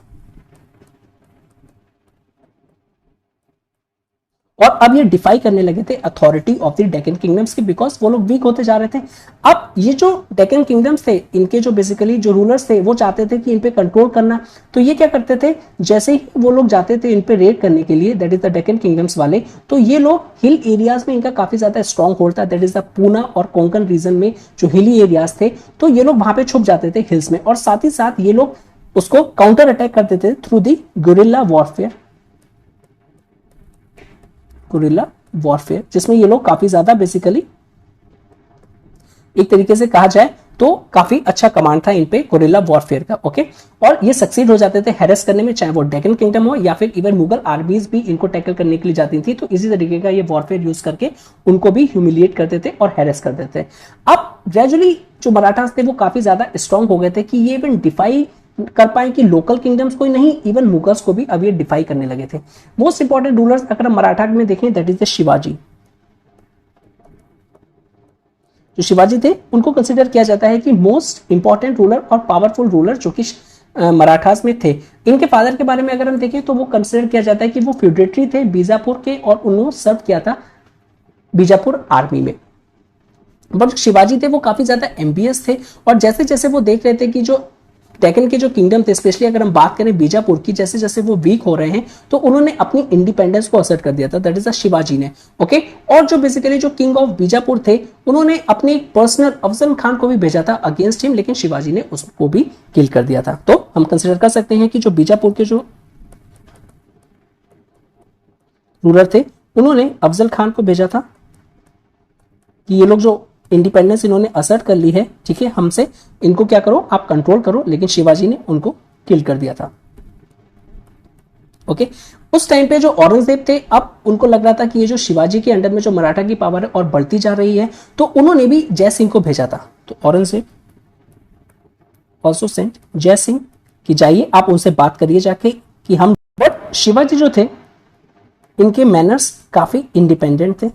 और अब ये डिफाई करने लगे थे authority of the Deccan kingdoms की, बिकॉज वो लोग वीक होते जा रहे थे। अब ये जो डेक्कन किंगडम्स थे, इनके जो बेसिकली जो रूलर्स थे वो चाहते थे कि इन पे कंट्रोल करना। तो ये क्या करते थे, जैसे ही वो लोग जाते थे इन पे रेड करने के लिए, that is the Deccan kingdoms वाले, तो ये लोग हिल एरियाज में इनका काफी ज्यादा स्ट्रॉन्ग होल्ड था, दैट इज द पूना और कोंकण रीजन में जो हिली एरियाज थे, तो ये लोग वहां पे छुप जाते थे हिल्स में, और साथ ही साथ ये लोग उसको काउंटर अटैक करते थे through the guerrilla warfare, guerrilla warfare, जिसमें ये लोग काफी ज्यादा बेसिकली एक तरीके से कहा जाए तो काफी अच्छा कमांड था इन पे गुरिल्ला वॉरफेयर का, ओके। और ये सक्सीड हो जाते थे हैरेस करने में, चाहे वो डेक्कन किंगडम हो या फिर इवन मुगल आर्मीज भी इनको टैकल करने के लिए जाती थी। तो इसी तरीके का ये वॉरफेयर यूज करके उनको भी ह्यूमिलिएट करते थे और हैरेस करते थे। अब ग्रेजुअली जो मराठास थे वो काफी ज्यादा स्ट्रॉन्ग हो गए थे कि ये इवन डिफाई कर पाए कि लोकल किंगडम्स को ही नहीं, इवन मुगल्स को भी अब ये डिफाई करने लगे थे। मोस्ट इंपॉर्टेंट रूलर्स अगर हम मराठा में देखें, दैट इज द शिवाजी। जो शिवाजी थे उनको कंसिडर किया जाता है कि मोस्ट इंपॉर्टेंट रूलर और पावरफुल रूलर जो कि मराठास में थे। इनके फादर के बारे में अगर हम देखें तो वो कंसिडर किया जाता है कि वो फ्यूडेटरी थे बीजापुर के, और उन्होंने सर्व किया था बीजापुर आर्मी में। बट शिवाजी थे वो काफी ज्यादा एम्बियस थे, और जैसे जैसे वो देख रहे थे कि जो डेक्कन के जो किंगडम थे, स्पेशली अगर हम बात करें बीजापुर की, जैसे जैसे वो वीक हो रहे हैं, तो उन्होंने अपनी इंडिपेंडेंस को असर्ट कर दिया था, दैट इज द शिवाजी ने, ओके। और जो बेसिकली जो किंग ऑफ बीजापुर थे, उन्होंने अपने पर्सनल अफजल खान को भी भेजा था अगेंस्ट हिम, लेकिन शिवाजी ने उसको भी किल कर दिया था। तो हम कंसिडर कर सकते हैं कि जो बीजापुर के जो रूलर थे, उन्होंने अफजल खान को भेजा था कि ये लोग जो इंडिपेंडेंस इन्होंने असर्ट कर ली है, ठीक है, हमसे, इनको क्या करो, आप कंट्रोल करो, लेकिन शिवाजी ने उनको किल कर दिया था, ओके। उस टाइम पे जो औरंगजेब थे, अब उनको लग रहा था कि ये जो शिवाजी के अंडर में जो मराठा की पावर है और बढ़ती जा रही है, तो उन्होंने भी जय सिंह को भेजा था। तो औरंगजेब ऑल्सो सेंट जय सिंह कि जाइए आप उनसे बात करिए जाके कि हम, बट शिवाजी जो थे इनके मैनर्स काफी इंडिपेंडेंट थे,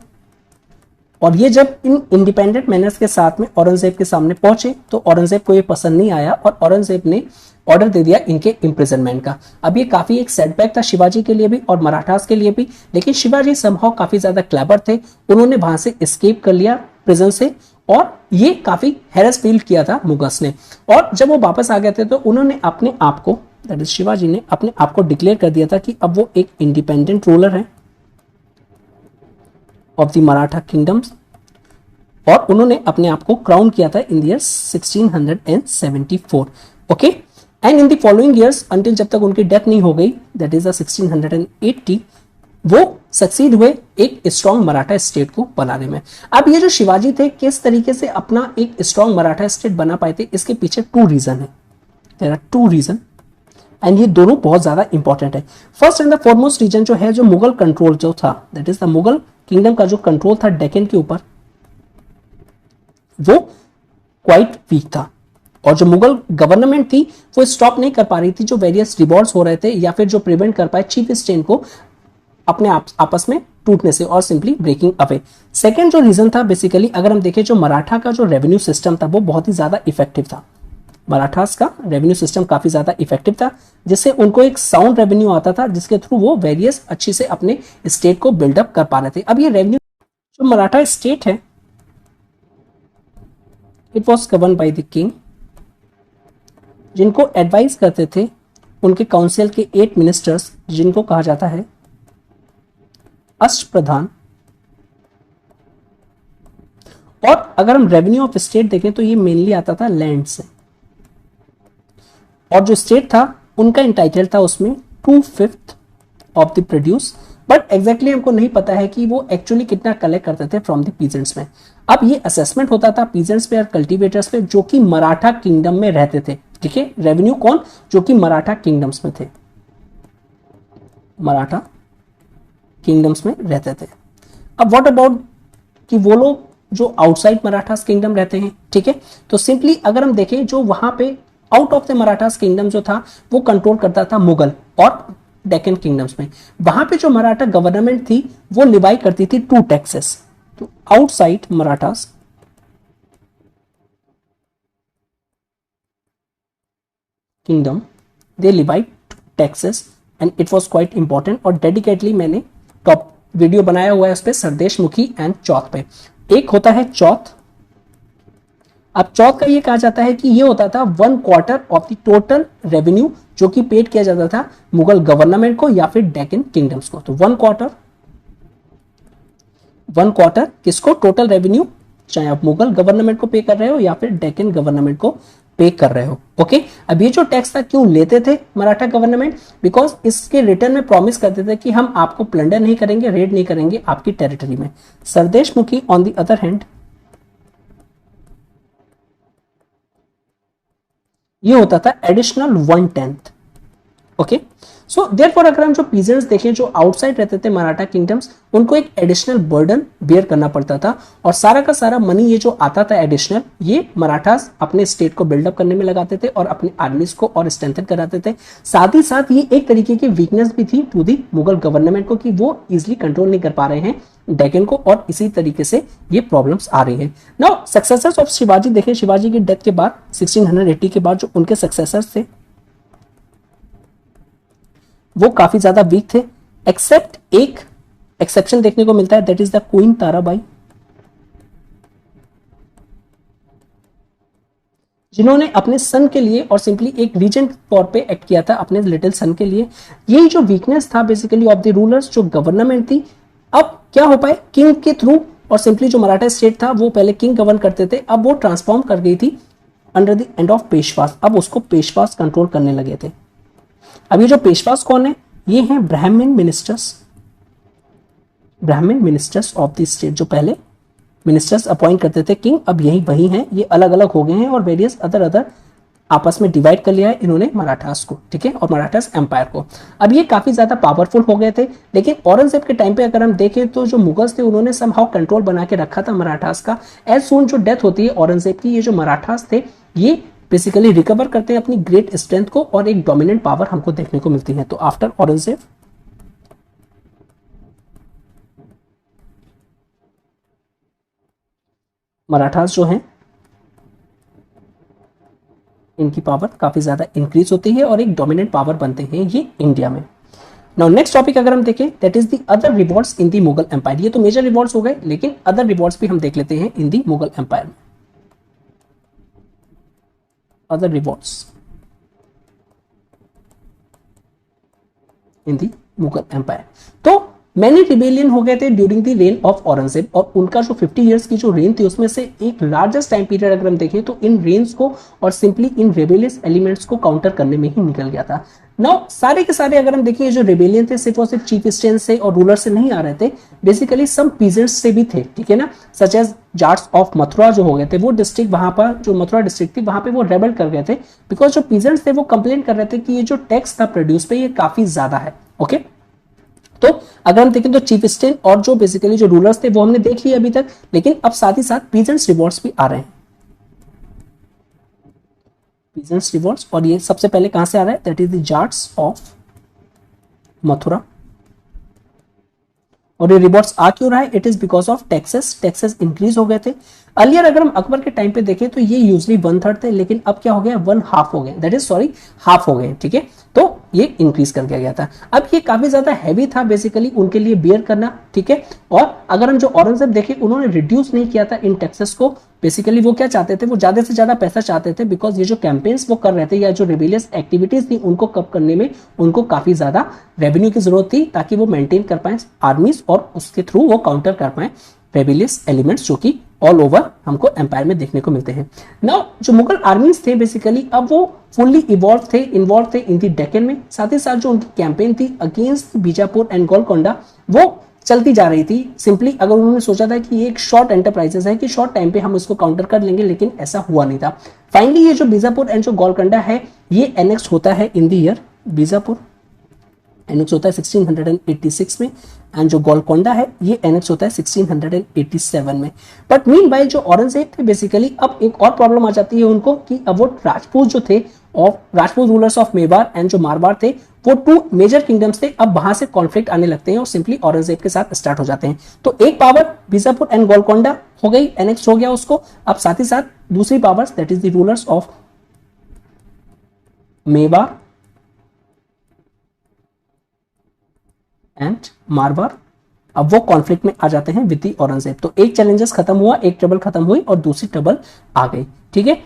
और ये जब इन इंडिपेंडेंट मैनर्स के साथ में औरंगजेब के सामने पहुंचे तो औरंगजेब को ये पसंद नहीं आया, और औरंगजेब ने ऑर्डर दे दिया इनके इम्प्रिजनमेंट का। अब ये काफी एक सेटबैक था शिवाजी के लिए भी और मराठास के लिए भी, लेकिन शिवाजी समहाउ काफी ज्यादा क्लेवर थे, उन्होंने वहां से एस्केप कर लिया प्रिजन से, और ये काफी हैरेस फील किया था मुगल्स ने। और जब वो वापस आ गए थे तो उन्होंने अपने आप को, दैट इज शिवाजी ने अपने आप को डिक्लेयर कर दिया था कि अब वो एक इंडिपेंडेंट रूलर है ऑफ द मराठा किंगडम्स, और उन्होंने अपने आप को क्राउन किया था in the year 1674, okay. And in the following years until जब तक उनकी डेथ नहीं हो गई, दैट इज द 1680, वो सक्सीड हुए एक स्ट्रॉन्ग मराठा स्टेट को बनाने में। अब ये जो शिवाजी थे किस तरीके से अपना एक स्ट्रॉन्ग मराठा स्टेट बना पाए थे, इसके पीछे टू रीजन है, there are two reason, and ये दोनों बहुत ज्यादा इंपॉर्टेंट है। First and the foremost reason जो है, जो मुगल कंट्रोल जो था, that is the Mughal kingdom का जो कंट्रोल था डेक्कन के ऊपर, वो क्वाइट वीक था, और जो मुगल गवर्नमेंट थी वो स्टॉप नहीं कर पा रही थी जो वेरियस रिवॉल्ट्स हो रहे थे, या फिर जो प्रिवेंट कर पाए चीफ स्टेट को अपने आपस में टूटने से और सिंपली ब्रेकिंग अवे। सेकेंड जो रीजन था बेसिकली, अगर हम देखें जो मराठा का जो रेवेन्यू सिस्टम था वो बहुत ही ज्यादा इफेक्टिव था, मराठास का रेवेन्यू सिस्टम काफी ज्यादा इफेक्टिव था, जिससे उनको एक साउंड रेवेन्यू आता था, जिसके थ्रू वो वेरियस अच्छी से अपने स्टेट को बिल्डअप कर पा रहे थे। अब ये रेवेन्यू जो मराठा स्टेट है, it was govern by the king, जिनको एडवाइस करते थे उनके काउंसिल के 8 मिनिस्टर्स, जिनको कहा जाता है अष्टप्रधान। और अगर हम रेवेन्यू ऑफ स्टेट देखें तो ये मेनली आता था लैंड से, और जो स्टेट था उनका इंटाइटल था उसमें 2/5 of the produce, but exactly हमको नहीं पता है कि वो एक्चुअली कितना कलेक्ट करते थे फ्रॉम द पीजेंट्स में। अब ये असेसमेंट होता था पीजेंट्स पे और कल्टीवेटर्स पे जो कि मराठा किंगडम में रहते थे। ठीक है, रेवेन्यू कौन, जो कि मराठा किंगडम्स में थे, मराठा किंगडम्स में रहते थे। अब व्हाट अबाउट कि वो लोग जो आउटसाइड मराठास किंगडम रहते हैं, ठीक है, तो सिंपली अगर हम देखें जो वहां पे out of the Marathas kingdom जो था वो कंट्रोल करता था मुगल और डेक्कन किंगडम्स में। वहां पे जो मराठा गवर्नमेंट थी वो लिवाई करती थी 2 टैक्सेस। तो outside Marathas kingdom they levied taxes and it was quite important, और डेडिकेटली मैंने टॉप वीडियो बनाया हुआ है उस पर, सरदेश मुखी एंड चौथ पे। एक होता है चौथ। अब चौथ का ये कहा जाता है कि ये होता था 1/4 ऑफ द टोटल रेवेन्यू जो कि पेड किया जाता था मुगल गवर्नमेंट को या फिर डेक्कन किंगडम्स को। तो 1/4 किसको, टोटल रेवेन्यू, चाहे आप मुगल गवर्नमेंट को पे कर रहे हो या फिर डेक्कन गवर्नमेंट को पे कर रहे हो। ओके, अब ये जो टैक्स था क्यों लेते थे मराठा गवर्नमेंट, बिकॉज इसके रिटर्न में प्रॉमिस करते थे कि हम आपको प्लंडर नहीं करेंगे, रेड नहीं करेंगे आपकी टेरिटरी में। सरदेश मुखी ऑन द अदर हैंड, ये होता था एडिशनल 1/10। ओके, सो देयरफॉर अगर हम जो पीजेंट्स देखें जो आउटसाइड रहते थे मराठा किंगडम्स, उनको एक एडिशनल बर्डन बेयर करना पड़ता था, और सारा का सारा मनी ये जो आता था एडिशनल, ये मराठास अपने स्टेट को बिल्डअप करने में लगाते थे और अपनी आर्मीज को और स्ट्रेंथन कराते थे। साथ ही साथ ये एक तरीके की वीकनेस भी थी टू दी मुगल गवर्नमेंट को कि वो इजिली कंट्रोल नहीं कर पा रहे हैं डेक्कन को, और इसी तरीके से ये प्रॉब्लम्स आ रही है। नाउ सक्सेसर्स ऑफ शिवाजी देखें, शिवाजी की डेथ के बाद 1680 के बाद जो उनके सक्सेसर्स थे वो काफी ज्यादा वीक थे, एक्सेप्ट एक एक्सेप्शन देखने को मिलता है, that is the queen Tarabai, जिन्होंने अपने सन के लिए और सिंपली एक रीजेंट तौर पे एक्ट किया था अपने लिटिल सन के लिए। यही जो वीकनेस था बेसिकली ऑफ द रूलर्स, जो गवर्नमेंट थी, अब क्या हो पाए किंग के थ्रू, और सिंपली जो मराठा स्टेट था वो पहले किंग गवर्न करते थे, अब वो ट्रांसफॉर्म कर गई थी under the end of Peshwas. अब उसको पेशवास कंट्रोल करने लगे थे। अब ये जो पेशवास कौन है, ये हैं ब्राह्मण मिनिस्टर्स, ब्राह्मण मिनिस्टर्स ऑफ द स्टेट, जो पहले मिनिस्टर्स अपॉइंट करते थे किंग, अब यही वही हैं, ये अलग अलग हो गए हैं और वेरियस अदर आपस में डिवाइड कर लिया है इन्होंने मराठास को, ठीक है, और मराठास एम्पायर को। अब ये काफी ज्यादा पावरफुल हो गए थे, लेकिन औरंगजेब के टाइम पे अगर हम देखें तो जो मुगल्स थे उन्होंने समहाउ कंट्रोल बना के रखा था मराठास का। एज सून जो डेथ होती है औरंगजेब की, ये जो मराठास थे ये बेसिकली रिकवर करते हैं अपनी ग्रेट स्ट्रेंथ को, और एक डोमिनेंट पावर हमको देखने को मिलती है। तो आफ्टर औरंगजेब मराठास जो हैं इनकी पावर काफी ज्यादा इंक्रीज होती है और एक डोमिनेंट पावर बनते हैं ये इंडिया में। नाउ नेक्स्ट टॉपिक अगर हम देखें, that is the other rewards in the Mughal empire. ये तो मेजर रिवॉर्ड्स हो गए, लेकिन अदर रिवॉर्ड्स भी हम देख लेते हैं इन द मुगल एम्पायर में। Other rewards in the Mughal empire, तो मैनी रिबेलियन हो गए थे during the reign of Aurangzeb, और उनका जो 50 इयर्स की जो रेन थी उसमें से एक लार्जेस्ट टाइम पीरियड अगर हम देखें तो इन रेन्स को और सिंपली इन रेबेलियस एलिमेंट्स को काउंटर करने में ही निकल गया था। नाउ सारे के सारे अगर हम देखें ये जो रेबेलियन थे सिर्फ और सिर्फ चीफ स्टेट से और रूलर से नहीं आ रहे थे, बेसिकली सम पीजेंट्स से भी थे, ठीक है ना, such as Jats of Mathura जो हो गए थे, वो डिस्ट्रिक्ट वहां पर जो मथुरा डिस्ट्रिक्ट थी वहां पे वो रेबल कर गए थे, बिकॉज जो पीजेंट्स थे वो कंप्लेन कर रहे थे कि ये जो टैक्स था प्रोड्यूस पे ये काफी ज्यादा है। ओके, तो अगर हम देखें तो चीफ स्टेट और जो बेसिकली जो रूलर्स थे वो हमने देख लिया अभी तक, लेकिन अब साथ ही साथ पीजेंट्स रिवॉर्ड्स भी आ रहे हैं, पीजेंट्स रिवॉर्ड्स, और ये सबसे पहले कहां से आ रहा है, that is the Jats of Mathura, और ये रिवॉर्ड्स आ क्यों रहा है? It is because of taxes increase हो गए थे। अर्लियर अगर हम अकबर के टाइम पे देखें तो ये यूजली 1/3 थे, लेकिन अब क्या हो गया, 1/2 हो गए, दैट इज सॉरी हाफ हो गए, ठीक है। तो ये इंक्रीज कर दिया गया था। अब ये काफी ज्यादा हैवी था बेसिकली उनके लिए बियर करना, ठीक है। और अगर हम जो औरंगजेब देखें, उन्होंने रिड्यूस नहीं किया था इन टैक्सेस को। बेसिकली वो क्या चाहते थे, वो ज्यादा से ज्यादा पैसा चाहते थे, बिकॉज ये जो कैंपेन्स वो कर रहे थे या जो रिबेलियस एक्टिविटीज थी उनको कब करने में उनको काफी ज्यादा रेवेन्यू की जरूरत थी, ताकि वो मेंटेन कर पाए आर्मीज और उसके थ्रू वो काउंटर कर पाए रेबेलियस एलिमेंट्स जो कि ऑल ओवर हमको एम्पायर में देखने को मिलते हैं। नाउ जो मुगल आर्मीज थे बेसिकली अब वो फुल्ली इन्वॉल्व थे इन दी डेक्कन में। साथ ही साथ जो उनकी कैंपेन थी अगेंस्ट बीजापुर एंड गोलकोंडा वो चलती जा रही थी। सिंपली अगर उन्होंने सोचा था कि ये एक शॉर्ट एंटरप्राइजेस है कि शॉर्ट टाइम पे हम इसको काउंटर कर लेंगे, लेकिन ऐसा हुआ नहीं था। फाइनली ये जो बीजापुर एंड जो गोलकोंडा है ये एनेक्स होता है in the year, Bijapur annex होता है 1686 में, एंड जो गोलकोंडा है ये एनेक्स होता है 1687 में। बट मीनवाइल जो औरंगजेब थे बेसिकली अब एक और प्रॉब्लम आ जाती है उनको कि अब वो राजपूत जो थे और Rajput rulers of Mewar and जो मारवाड़ थे वो 2 मेजर किंगडम्स थे, अब वहां से कॉन्फ्लिक्ट आने लगते हैं और सिंपली औरंगजेब के साथ स्टार्ट हो जाते हैं। तो एक पावर बीजापुर एंड गोलकोंडा हो गई, एनेक्स हो गया उसको। अब साथ ही साथ दूसरी powers that is the rulers of Mewar and Marwar, अब वो कॉन्फ्लिक्ट में आ जाते हैं विद दी औरंगजेब। तो एक चैलेंजेस खत्म हुआ, एक ट्रबल खत्म हुई और दूसरी ट्रबल आ गई, ठीक है।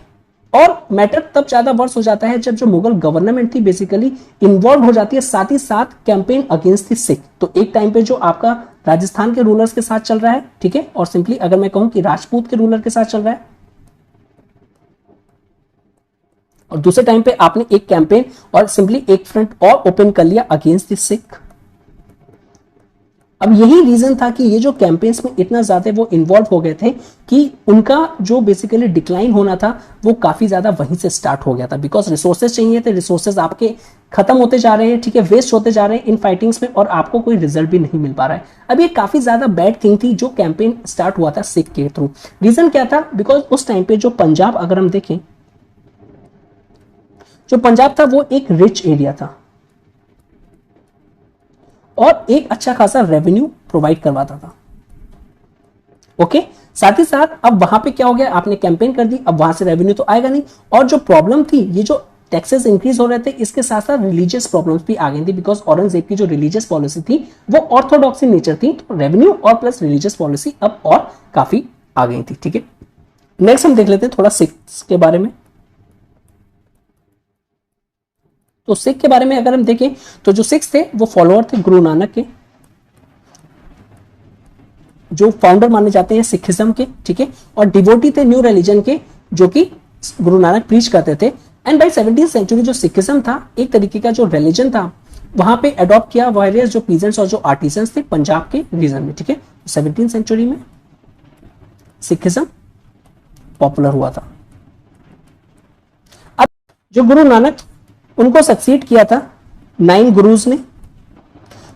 और मैटर तब ज्यादा वर्स हो जाता है जब जो मुगल गवर्नमेंट थी बेसिकली इन्वॉल्व हो जाती है साथ ही साथ कैंपेन अगेंस्ट द सिख। तो एक टाइम पे जो आपका राजस्थान के रूलर्स के साथ चल रहा है, ठीक है, और सिंपली अगर मैं कहूं कि राजपूत के रूलर के साथ चल रहा है, और दूसरे टाइम पे आपने एक कैंपेन और सिंपली एक फ्रंट और ओपन कर लिया अगेंस्ट द सिख। अब यही रीजन था कि ये जो कैंपेन्स में इतना ज्यादा वो इन्वॉल्व हो गए थे कि उनका जो बेसिकली डिक्लाइन होना था वो काफी ज्यादा वहीं से स्टार्ट हो गया था। बिकॉज रिसोर्सेज चाहिए थे, रिसोर्सेज आपके खत्म होते जा रहे हैं, ठीक है, वेस्ट होते जा रहे हैं इन फाइटिंग्स में और आपको कोई रिजल्ट भी नहीं मिल पा रहा है। अब ये काफी ज्यादा बैड थिंग थी जो कैंपेन स्टार्ट हुआ था सिख के थ्रू। रीजन क्या था, बिकॉज उस टाइम पे जो पंजाब अगर हम देखें, जो पंजाब था वो एक रिच एरिया था और एक अच्छा खासा रेवेन्यू प्रोवाइड करवाता था, ओके। साथ ही साथ अब वहां पे क्या हो गया, आपने कैंपेन कर दी, अब वहां से रेवेन्यू तो आएगा नहीं। और जो प्रॉब्लम थी, ये जो टैक्सेस इंक्रीज हो रहे थे, इसके साथ साथ रिलीजियस प्रॉब्लम्स भी आ गई थी। बिकॉज औरंगजेब की जो रिलीजियस पॉलिसी थी वो ऑर्थोडॉक्स इन नेचर थी, तो रेवेन्यू और प्लस रिलीजियस पॉलिसी अब और काफी आ गई थी, ठीक है। नेक्स्ट हम देख लेते हैं थोड़ा सिख्स के बारे में। तो सिख के बारे में अगर हम देखें तो जो सिख्स थे वो फॉलोअर थे गुरु नानक के, जो फाउंडर माने जाते हैं सिखिज्म के, ठीक है, और डिवोटी थे न्यू रिलीजन के जो कि गुरु नानक प्रीच करते थे। एंड बाय 17th सेंचुरी जो सिखिज्म था एक तरीके का जो रिलीजन था वहां पे अडॉप्ट किया वायरियस जो पीजेंट्स और जो आर्टिजन्स थे पंजाब के रीजन में, ठीक है। 17th सेंचुरी में सिखिज्म पॉपुलर हुआ था। अब जो गुरु नानक उनको सक्सीड किया था 9 गुरुज ने।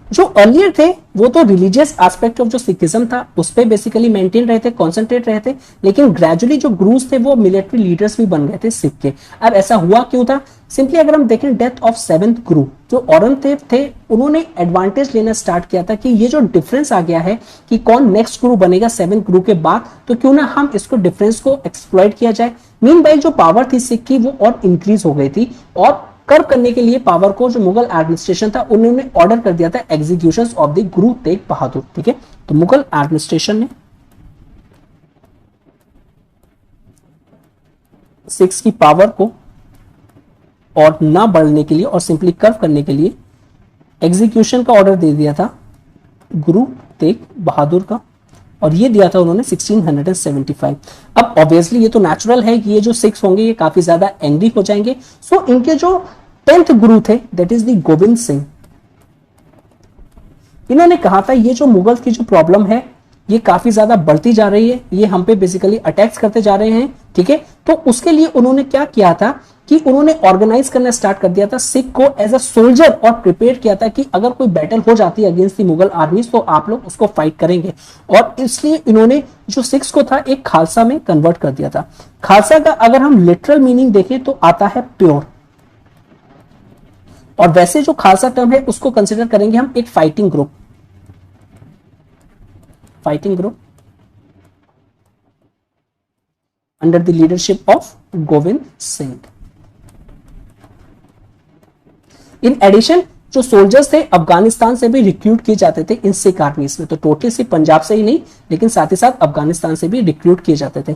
जो अर्लियर थे वो तो रिलीजियस एस्पेक्ट ऑफ जो सिखिज्म था उस पे बेसिकली मेंटेन रहे थे, कॉन्सेंट्रेट रहे थे, लेकिन ग्रेजुअली जो गुरुज थे वो मिलिट्री लीडर्स भी बन गए थे सिख के। अब ऐसा हुआ क्यों था, सिंपली अगर हम देखें डेथ ऑफ 7th गुरु जो औरंगजेब थे उन्होंने एडवांटेज लेना स्टार्ट किया था कि ये जो डिफरेंस आ गया है कि कौन नेक्स्ट गुरु बनेगा 7th गुरु के बाद, तो क्यों ना हम इसको डिफरेंस को एक्सप्लॉइट किया जाए। मीनवाइल जो पावर थी सिख की वो और इंक्रीज हो गई थी और कर्व करने के लिए पावर को जो मुगल एडमिनिस्ट्रेशन था उन्होंने ऑर्डर कर दिया था executions of the Guru Tegh Bahadur, ठीक है। तो मुगल एडमिनिस्ट्रेशन ने सिख्स की पावर को और ना बढ़ने के लिए और सिंपली कर्व करने के लिए एग्जीक्यूशन का ऑर्डर दे दिया था गुरु तेग बहादुर का, और ये दिया था उन्होंने 1675। अब ऑब्वियसली ये तो नेचुरल है कि ये जो सिख्स होंगे ये काफी ज्यादा एंग्री हो जाएंगे। सो इनके जो 10th गुरु थे that is the Govind Singh, इन्होंने कहा था ये जो मुगल की जो प्रॉब्लम है ये काफी ज्यादा बढ़ती जा रही है, ये हम पे बेसिकली अटैक्स करते जा रहे हैं, ठीक है। तो उसके लिए उन्होंने क्या किया था कि उन्होंने ऑर्गेनाइज करना स्टार्ट कर दिया था सिख को एज अ सोल्जर और प्रिपेयर किया था कि अगर कोई बैटल हो जाती है अगेंस्ट द मुगल आर्मीज तो आप लोग उसको फाइट करेंगे। और इसलिए इन्होंने जो सिख्स को था एक खालसा में कन्वर्ट कर दिया था। खालसा का अगर हम लिटरल मीनिंग देखें तो आता है प्योर, और वैसे जो खालसा टर्म है उसको कंसिडर करेंगे हम एक fighting group. fighting group under the leadership of Govind Singh. In addition, जो सोल्जर्स थे अफगानिस्तान से भी रिक्रूट किए जाते थे इन सिख आर्मीज में, तो टोटली सिर्फ पंजाब से ही नहीं लेकिन साथ ही साथ अफगानिस्तान से भी रिक्रूट किए जाते थे।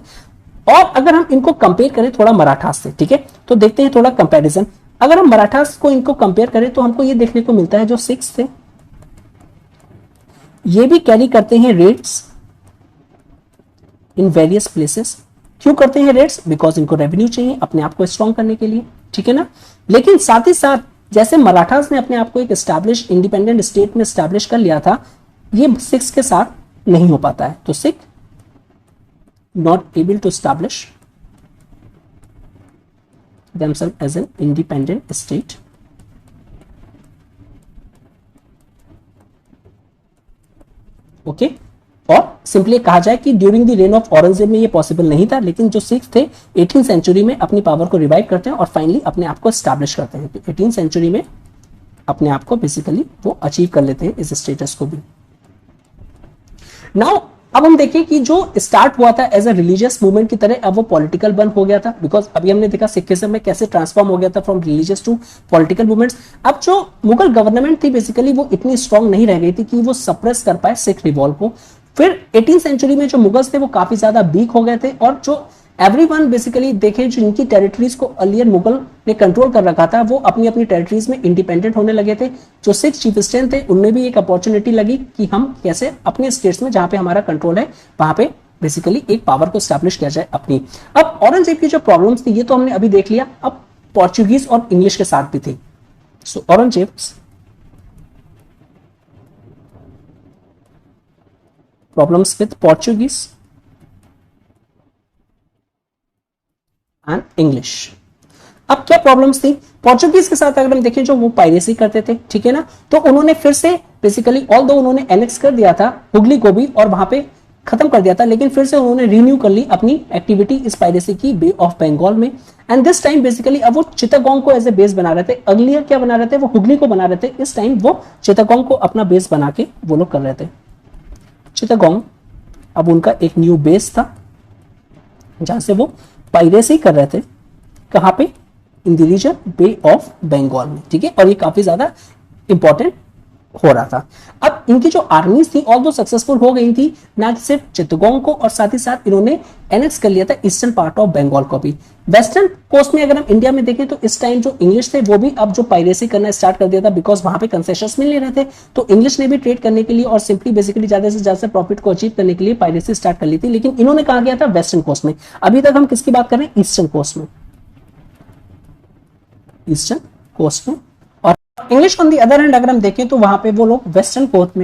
और अगर हम इनको कंपेयर करें थोड़ा मराठास से, ठीक है, तो देखते हैं थोड़ा कंपैरिजन। अगर हम मराठास को इनको कंपेयर करें तो हमको ये देखने को मिलता है जो सिख्स थे ये भी कैरी करते हैं रेड्स इन वेरियस प्लेसेस। क्यों करते हैं रेड्स? बिकॉज इनको रेवेन्यू चाहिए अपने आप को स्ट्रॉन्ग करने के लिए, ठीक है ना। लेकिन साथ ही साथ जैसे मराठास ने अपने आप को एक एस्टैब्लिश इंडिपेंडेंट स्टेट में एस्टैब्लिश कर लिया था, ये सिख्स के साथ नहीं हो पाता है। तो Sikh not able to establish themselves as an independent state. Okay और सिंपली कहा जाए कि during the reign of Aurangzeb में ये पॉसिबल नहीं था, लेकिन जो सिख थे 18th सेंचुरी में अपनी पावर को रिवाइव करते हैं और फाइनली अपने आप को एस्टैब्लिश करते हैं। तो 18th सेंचुरी में अपने आप को बेसिकली वो अचीव कर लेते हैं इस स्टेटस को भी। नाउ अब हम देखें कि जो स्टार्ट हुआ था एज अ रिलीजियस मूवमेंट की तरह, अब वो पॉलिटिकल बन हो गया था। बिकॉज अभी हमने देखा सिखिज्म में कैसे ट्रांसफॉर्म हो गया था from religious to political movements. अब जो मुगल गवर्नमेंट थी बेसिकली वो इतनी स्ट्रांग नहीं रह गई थी कि वो सप्रेस कर पाए सिख रिवॉल्ट को। फिर 18th सेंचुरी में जो मुगल्स थे वो काफी ज्यादा वीक हो गए थे और जो एवरीवन बेसिकली देखे जो इनकी टेरिटरीज को अर्लियर मुगल ने कंट्रोल कर रखा था वो अपनी अपनी टेरिटरीज में इंडिपेंडेंट होने लगे थे। जो सिख चीफस्टेन थे उनमें भी एक अपॉर्चुनिटी लगी कि हम कैसे अपने स्टेट्स में जहां पे हमारा कंट्रोल है वहां पे बेसिकली एक पावर को स्टैब्लिश किया जाए अपनी। अब औरंगजेब की जो प्रॉब्लम्स थी ये तो हमने अभी देख लिया, अब पोर्चुगीज और इंग्लिश के साथ भी थी। So Aurangzeb problems with Portuguese and English. अब क्या प्रॉब्लम्स थी पोर्चुगीज के साथ? अगर हम देखें जो वो पायरेसी करते थे, ठीक है ना, तो उन्होंने फिर से बेसिकली ऑल्दो उन्होंने एनेक्स कर दिया था हुगली को भी और वहां पे खत्म कर दिया था, लेकिन फिर से उन्होंने रिन्यू कर ली अपनी एक्टिविटी इस पायरेसी की बे ऑफ बंगाल में। एंड दिस टाइम बेसिकली अब वो चिटागोंग को एज ए बेस बना रहे थे। अगली क्या बना रहे थे? वो हुगली को बना रहे थे। इस टाइम वो चिटागोंग को अपना बेस बना के वो लोग कर रहे थे। चिटागोंग अब उनका एक न्यू बेस था जहां से वो पायरेसी कर रहे थे। कहां पे? In the region bay of Bengal में, ठीक है। और ये काफी ज्यादा इंपॉर्टेंट हो रहा था। अब इनकी जो आर्मीज थी ऑल्दो सक्सेसफुल हो गई थी, ना सिर्फ चित्तगोंग को और साथ ही साथ इन्होंने एनेक्स कर लिया था ईस्टर्न पार्ट ऑफ बंगाल को भी। वेस्टर्न कोस्ट में अगर हम इंडिया में देखें तो इस टाइम जो इंग्लिश थे वो भी अब जो पायरेसी करना स्टार्ट कर दिया था, बिकॉज वहां पे कंसेशंस मिल नहीं रहे थे। तो इंग्लिश ने भी ट्रेड करने के लिए और सिंपली बेसिकली ज्यादा से ज्यादा प्रॉफिट को अचीव करने के लिए पायरेसी स्टार्ट कर ली थी। लेकिन इन्होंने कहा गया था वेस्टर्न कोस्ट में। अभी तक हम किसकी बात कर रहे हैं? ईस्टर्न कोस्ट में, ईस्टर्न कोस्ट में। और English on the other hand अगर हम देखें तो वहां पे वो लोग वेस्टर्न कोस्ट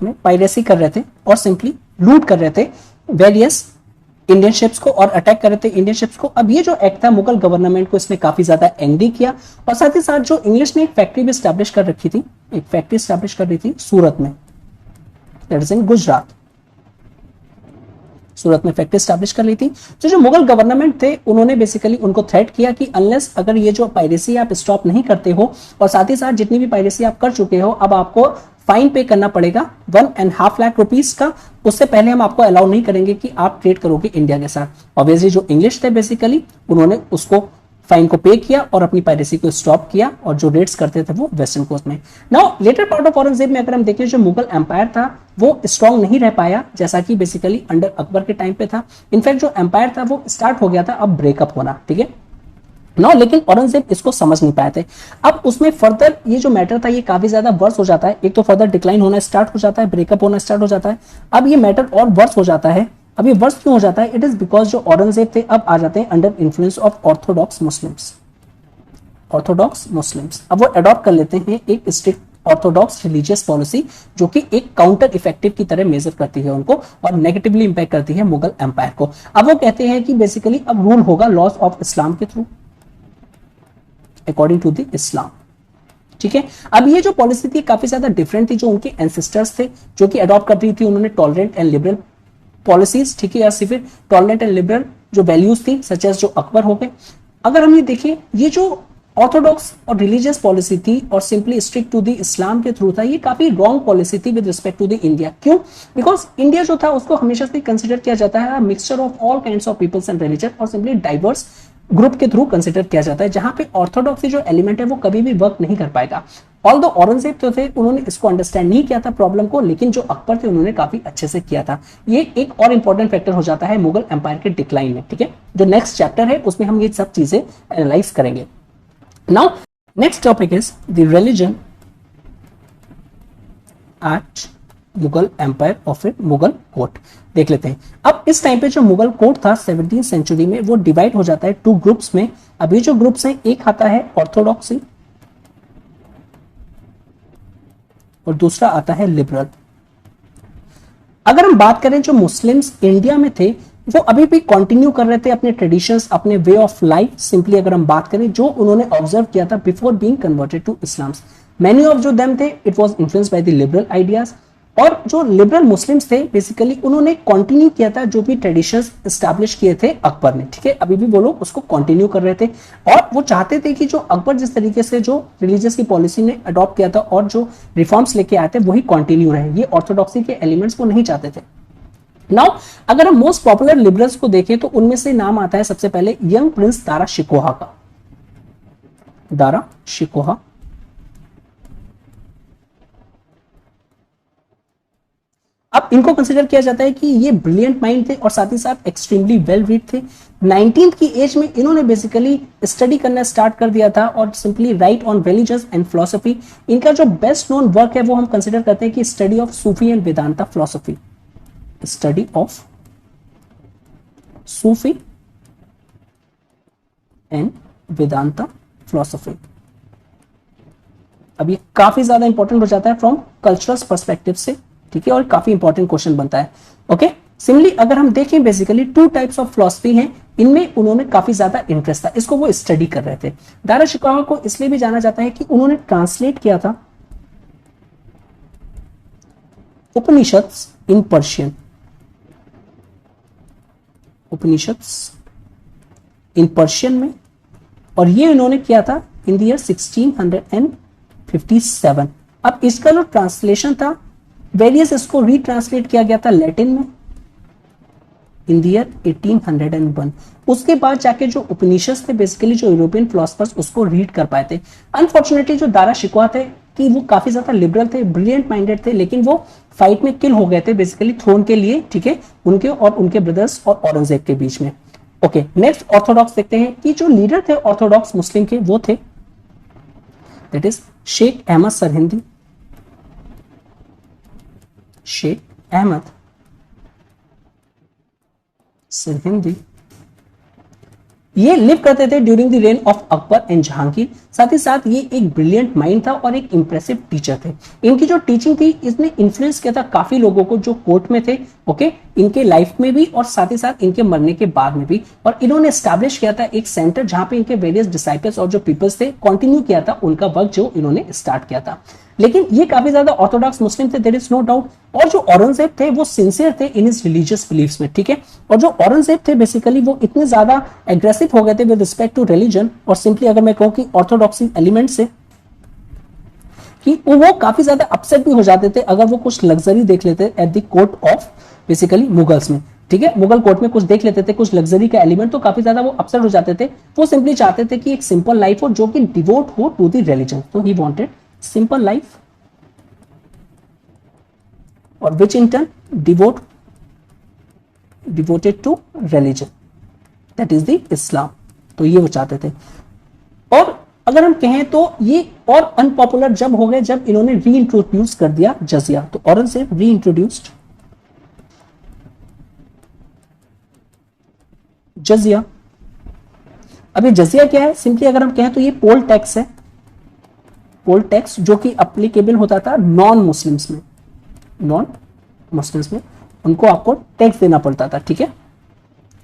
में पायरेसी कर रहे थे और सिंपली लूट कर रहे थे वेरियस इंडियन शिप्स को और अटैक कर रहे थे इंडियन शिप्स को। अब ये जो एक्ट था मुगल गवर्नमेंट को इसने काफी ज्यादा एंग्री किया और साथ ही साथ जो इंग्लिश ने एक फैक्ट्री भी स्टैब्लिश कर रखी थी, एक फैक्ट्री स्टैब्लिश कर रही थी सूरत में, दैट इज इन गुजरात। सूरत में फैक्ट्री स्टैब्लिश कर ली थी। तो जो मुगल गवर्नमेंट थे उन्होंने बेसिकली उनको थ्रेट किया कि अनलेस अगर ये जो पायरेसी आप स्टॉप नहीं करते हो और साथ ही साथ जितनी भी पायरेसी आप कर चुके हो अब आपको फाइन पे करना पड़ेगा 1.5 लाख रुपीस का। उससे पहले हम आपको अलाउ नहीं करेंगे कि आप ट्रेड करोगे इंडिया के साथ। ऑब्वियसली जो इंग्लिश थे बेसिकली उन्होंने उसको फाइन को पे किया और अपनी पायरेसी को स्टॉप किया और जो रेड्स करते थे वो वेस्टर्न कोस्ट में। Now later part of Aurangzeb में अगर हम देखें जो मुगल एम्पायर था वो स्ट्रॉन्ग नहीं रह पाया जैसा कि बेसिकली अंडर अकबर के टाइम पे था। इनफैक्ट जो एम्पायर था वो स्टार्ट हो गया था अब ब्रेकअप होना, ठीक है ना। लेकिन औरंगजेब इसको समझ नहीं पाए थे। अब उसमें फर्दर ये जो मैटर था ये काफी ज्यादा वर्स हो जाता है। एक तो फर्दर डिक्लाइन होना स्टार्ट हो जाता है, ब्रेकअप होना स्टार्ट हो जाता है। अब ये मैटर और वर्स हो जाता है। अब ये वर्स क्यों हो जाता है? इट इज बिकॉज जो औरंगजेब थे अब आ जाते हैं under influence of Orthodox Muslims. अब वो अडॉप्ट कर लेते हैं एक स्ट्रिक्ट ऑर्थोडॉक्स रिलीजियस पॉलिसी जो कि एक काउंटर इफेक्टिव की तरह मेजर करती है उनको और नेगेटिवली इंपैक्ट करती है मुगल एम्पायर को। अब वो कहते हैं कि बेसिकली अब रूल होगा लॉज ऑफ इस्लाम के थ्रू, अकॉर्डिंग टू द इस्लाम, ठीक है। अब ये जो पॉलिसी थी काफी ज्यादा डिफरेंट थी जो उनके एंसेस्टर्स थे जो कि अडॉप्ट कर रही थी उन्होंने टॉलरेंट एंड लिबरल पॉलिसीज, ठीक है, या सिर्फ टॉलरेंट एंड लिबरल जो वैल्यूज थी सच एज जो अकबर हो गए। अगर हम ये देखें ये जो ऑर्थोडॉक्स और रिलीजियस पॉलिसी थी और simply strict to the Islam के थ्रू था, ये काफी रॉन्ग पॉलिसी थी with respect to the India. क्यों? बिकॉज इंडिया जो था उसको हमेशा से कंसिडर किया जाता है mixture of all kinds of peoples and religion और सिंपली डाइवर्स ग्रुप के थ्रू कंसिडर किया जाता है, जहां पे ऑर्थोडॉक्सी जो एलिमेंट है वो कभी भी वर्क नहीं कर पाएगा। ऑल द औरंगजेब तो थे, उन्होंने इसको अंडरस्टैंड नहीं किया था प्रॉब्लम को, लेकिन जो अकबर थे उन्होंने काफी अच्छे से किया था। ये एक और इंपॉर्टेंट फैक्टर हो जाता है मुगल एम्पायर के डिक्लाइन में। ठीक है, जो नेक्स्ट चैप्टर है उसमें हम ये सब चीजें एनालाइज करेंगे। Now next topic is the religion at Mughal empire और फिर मुगल कोर्ट। देख लेते हैं। अब इस टाइम पे जो मुगल कोर्ट था 17th सेंचुरी में, वो डिवाइड हो जाता है टू ग्रुप्स में। अभी जो ग्रुप्स हैं, एक आता है ऑर्थोडॉक्सी और दूसरा आता है लिबरल। अगर हम बात करें जो मुस्लिम्स इंडिया में थे वो अभी भी कंटिन्यू कर रहे थे अपने ट्रेडिशंस, अपने वे ऑफ लाइफ। सिंपली अगर हम बात करें जो उन्होंने ऑब्जर्व किया था before being converted to Islam, many of जो देम थे it was influenced by the liberal ideas. और जो लिबरल मुस्लिम्स थे बेसिकली उन्होंने कंटिन्यू किया था जो भी ट्रेडिशंस एस्टैब्लिश किए थे अकबर ने। ठीक है, अभी भी वो लोग उसको कंटिन्यू कर रहे थे और वो चाहते थे कि जो अकबर जिस तरीके से जो रिलीजियस की पॉलिसी ने अडॉप्ट किया था और जो रिफॉर्म्स लेके आए थे वही कंटिन्यू रहे। ये ऑर्थोडॉक्सी के एलिमेंट्स को नहीं चाहते थे। नाउ अगर हम मोस्ट पॉपुलर लिबरल्स को देखें तो उनमें से नाम आता है सबसे पहले यंग प्रिंस दारा शिकोहा का। दारा शिकोहा अब इनको कंसिडर किया जाता है कि ये ब्रिलियंट माइंड थे और साथ ही साथ एक्सट्रीमली वेल रीड थे। 19th की एज में इन्होंने बेसिकली स्टडी करना स्टार्ट कर दिया था और simply write on religious and philosophy. इनका जो बेस्ट नोन वर्क है वो हम कंसिडर करते हैं कि study of Sufi and Vedanta philosophy. Study of Sufi and Vedanta philosophy. अब ये काफी ज्यादा इंपॉर्टेंट हो जाता है फ्रॉम कल्चरल पर्सपेक्टिव से। ठीक है, और काफी इंपॉर्टेंट क्वेश्चन बनता है। ओके, सिमिलरली अगर हम देखें basically two types of philosophy हैं, इनमें उन्होंने काफी ज्यादा इंटरेस्ट था, इसको वो स्टडी कर रहे थे। दारा शिकोहा को इसलिए भी जाना जाता है कि उन्होंने ट्रांसलेट किया था Upanishads in Persian. Upanishads in Persian में, और ये इन्होंने किया था इन द ईयर 1657। अब इसका जो ट्रांसलेशन था वेरियस इसको रीट्रांसलेट किया गया था लैटिन में इन द ईयर 1801। उसके बाद जाके जो उपनिषद थे बेसिकली जो यूरोपियन फिलोसफर्स उसको रीड कर पाए थे। अनफॉर्चुनेटली जो दारा शिकोहा थे कि वो काफी ज्यादा लिबरल थे, ब्रिलियंट माइंडेड थे, लेकिन वो फाइट में किल हो गए थे बेसिकली थ्रोन के लिए। ठीक है, उनके और उनके ब्रदर्स और औरंगजेब के बीच में। ओके, नेक्स्ट ऑर्थोडॉक्स देखते हैं कि जो लीडर थे ऑर्थोडॉक्स मुस्लिम के वो थे दैट इज शेख अहमद सरहिंदी। शेख अहमद सरहिंदी ये लिव करते थे during the reign of Akbar and Jahangir. साथ ही साथ ये एक ब्रिलियंट माइंड था और एक इंप्रेसिव टीचर थे। इनकी जो टीचिंग थी इसने इन्फ्लुएंस किया था काफी लोगों को जो कोर्ट में थे। ओके, इनके लाइफ में भी और साथ ही साथ इनके मरने के बाद में भी। और इन्होंने एस्टैब्लिश किया था एक सेंटर जहां पे इनके वेरियस डिसाइपल्स और जो पीपल्स थे कंटिन्यू किया था उनका वर्क जो इन्होंने स्टार्ट किया था। लेकिन ये काफी ज्यादा ऑर्थोडॉक्स मुस्लिम थे, देयर इज नो डाउट। और जो औरंगजेब थे वो सिंसियर थे इन हिज रिलीजियस बिलीफ्स में। ठीक है, और जो औरंगजेब थे बेसिकली वो इतने ज्यादा एग्रेसिव हो गए थे विद रिस्पेक्ट टू रिलीजन और सिंपली अगर मैं कहूं कि ऑर्थोडॉक्सी एलिमेंट से कि वो काफी ज्यादा अपसेट भी हो जाते थे अगर वो कुछ लग्जरी देख लेते at the court of basically Mughals में। ठीक है, मुगल कोर्ट में कुछ देख लेते थे कुछ लग्जरी का एलिमेंट तो काफी ज्यादा वो अपसेट हो जाते थे। वो सिंपली चाहते थे कि एक सिंपल लाइफ हो जो कि डिवोट हो टू द रिलीजन। तो he wanted simple life or which in turn devoted to religion, that is the Islam। तो ये वो चाहते थे। और अगर हम कहें तो ये और अनपॉपुलर जब हो गए जब इन्होंने रीइंट्रोड्यूस कर दिया जजिया। तो औरंगजेब रीइंट्रोड्यूस्ड जजिया। अब ये जजिया क्या है? सिंपली अगर हम कहें तो ये पोल टैक्स है। पोल टैक्स जो कि अप्लीकेबल होता था नॉन मुस्लिम्स में उनको आपको टैक्स देना पड़ता था। ठीक है,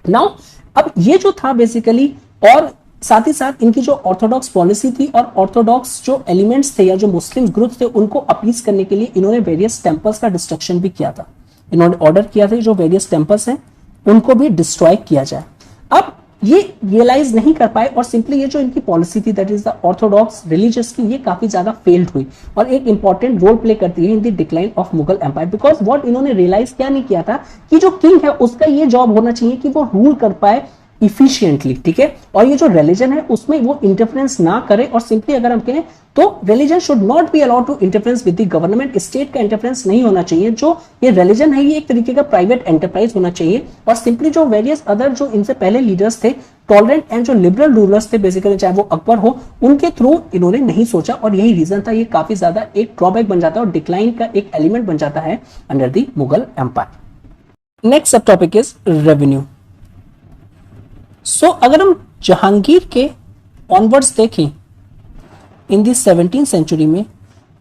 नाउ अब ये जो था बेसिकली और साथ ही साथ इनकी जो ऑर्थोडॉक्स पॉलिसी थी और ऑर्थोडॉक्स जो एलिमेंट्स थे या जो मुस्लिम ग्रुप्स थे उनको अपीज करने के लिए इन्होंने वेरियस टेम्पल्स का डिस्ट्रक्शन भी किया था। इन्होंने ऑर्डर किया था जो वेरियस टेम्पल्स हैं उनको भी डिस्ट्रॉय किया जाए। अब ये रियलाइज नहीं कर पाए और सिंपली ये जो इनकी पॉलिसी थी that is the Orthodox religious की, ये काफी ज्यादा फेल्ड हुई और एक इंपॉर्टेंट रोल प्ले करती है in the decline of Mughal empire. Because what इन्होंने रियलाइज क्या नहीं किया था कि जो किंग है उसका ये जॉब होना चाहिए कि वो रूल कर पाए इफिशियंटली, ठीक है, और ये जो रिलीजन है उसमें वो इंटरफेरेंस ना करे। और सिंपली अगर हम कहें तो religion should not be allowed to interference with the government, state का इंटरफेरेंस नहीं होना चाहिए। जो ये रिलीजन है ये एक तरीके का प्राइवेट एंटरप्राइज होना चाहिए। और सिंपली जो वेरियस अदर जो इनसे पहले लीडर्स थे, टॉलरेंट एंड जो लिबरल रूलर्स थे बेसिकली, चाहे वो अकबर हो, उनके थ्रू इन्होंने नहीं सोचा और यही रीजन था। ये काफी ज्यादा एक ड्रॉबैक बन जाता है और डिक्लाइन का एक एलिमेंट बन जाता है under the Mughal empire. Next सब टॉपिक इज रेवेन्यू। सो अगर हम जहांगीर के ऑनवर्ड्स देखें इन दी 17th सेंचुरी में,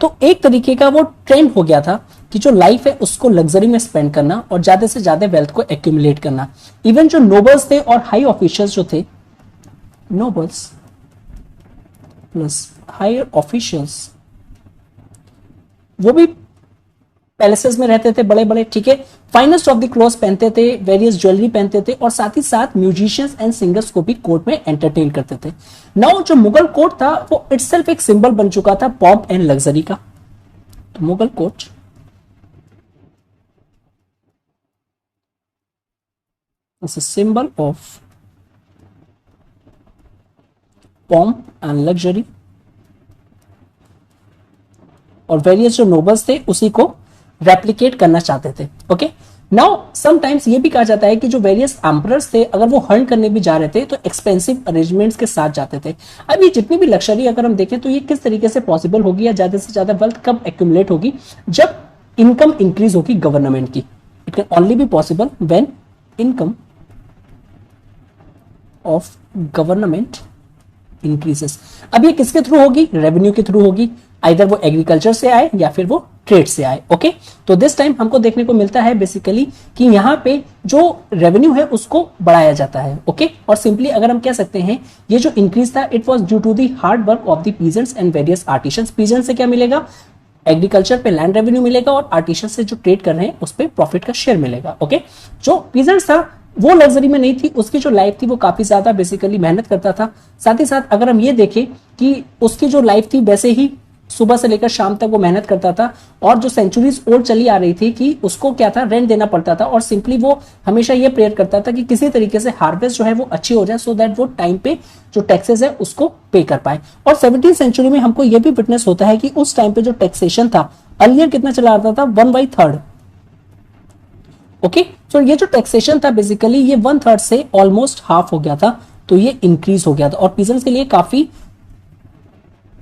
तो एक तरीके का वो ट्रेंड हो गया था कि जो लाइफ है उसको लग्जरी में स्पेंड करना और ज्यादा से ज्यादा वेल्थ को एक्यूमुलेट करना। इवन जो नोबल्स थे और हाई ऑफिशियल्स जो थे, नोबल्स प्लस हाई ऑफिशियल्स, वो भी पैलेसेस में रहते थे बड़े बड़े, ठीक है, फाइनेस्ट ऑफ द क्लोथ पहनते थे, वेरियस ज्वेलरी पहनते थे और साथ ही साथ म्यूजिशियंस एंड सिंगर्स को भी कोर्ट में एंटरटेन करते थे। नाउ जो मुगल कोर्ट था वो इटसेल्फ एक सिंबल बन चुका था पॉम्प एंड लग्जरी का। तो Mughal court is a symbol of pomp and luxury और वेरियस जो नोबल्स थे उसी को रेप्लिकेट करना चाहते थे। ओके, नाउ समटाइम्स ये भी कहा जाता है कि जो वेरियस एम्परर्स थे अगर वो हंट करने भी जा रहे थे तो एक्सपेंसिव अरेंजमेंट्स के साथ जाते थे। अब ये जितनी भी लग्जरी अगर हम देखें तो ये किस तरीके से पॉसिबल होगी या ज्यादा से ज्यादा वेल्थ कब एक्यूमुलेट होगी, जब इनकम इंक्रीज होगी गवर्नमेंट की। It can only be possible when income of government increases. अब ये किसके थ्रू होगी? रेवेन्यू के थ्रू होगी, आइदर वो एग्रीकल्चर से आए या फिर वो ट्रेड से आए। ओके, तो दिस टाइम हमको देखने को मिलता है बेसिकली कि यहाँ पे जो रेवेन्यू है उसको बढ़ाया जाता है। ओके, और सिंपली अगर हम कह सकते हैं ये जो इंक्रीज था it was due to the hard work of the peasants and various artisans. Peasants से क्या मिलेगा? एग्रीकल्चर पे लैंड रेवेन्यू मिलेगा और आर्टिशन से जो ट्रेड कर रहे हैं उस पे प्रॉफिट का शेयर मिलेगा। ओके, जो पीजेंट्स था वो लग्जरी में नहीं थी, उसकी जो लाइफ थी वो काफी ज्यादा बेसिकली मेहनत करता था। साथ ही साथ अगर हम ये देखें कि उसकी जो लाइफ थी वैसे ही सुबह से लेकर शाम तक वो मेहनत करता था और जो सेंचुरीज ओल्ड चली आ रही थी कि उसको क्या था, रेंट देना पड़ता था और सिंपली वो हमेशा ये प्रेयर करता था कि किसी तरीके से हार्वेस्ट जो है वो अच्छी हो जाए सो दैट वो टाइम पे जो टैक्सेस है उसको पे कर पाए। और 17th सेंचुरी में हमको ये भी विटनेस होता है कि उस टाइम पे जो टैक्सेशन था अर्लियर कितना चला आता था, 1/3। ओके, तो ये जो टैक्सेशन था बेसिकली ये 1/3 से ऑलमोस्ट हाफ हो गया था, तो ये इंक्रीज हो गया था और पीजेंट्स के लिए काफी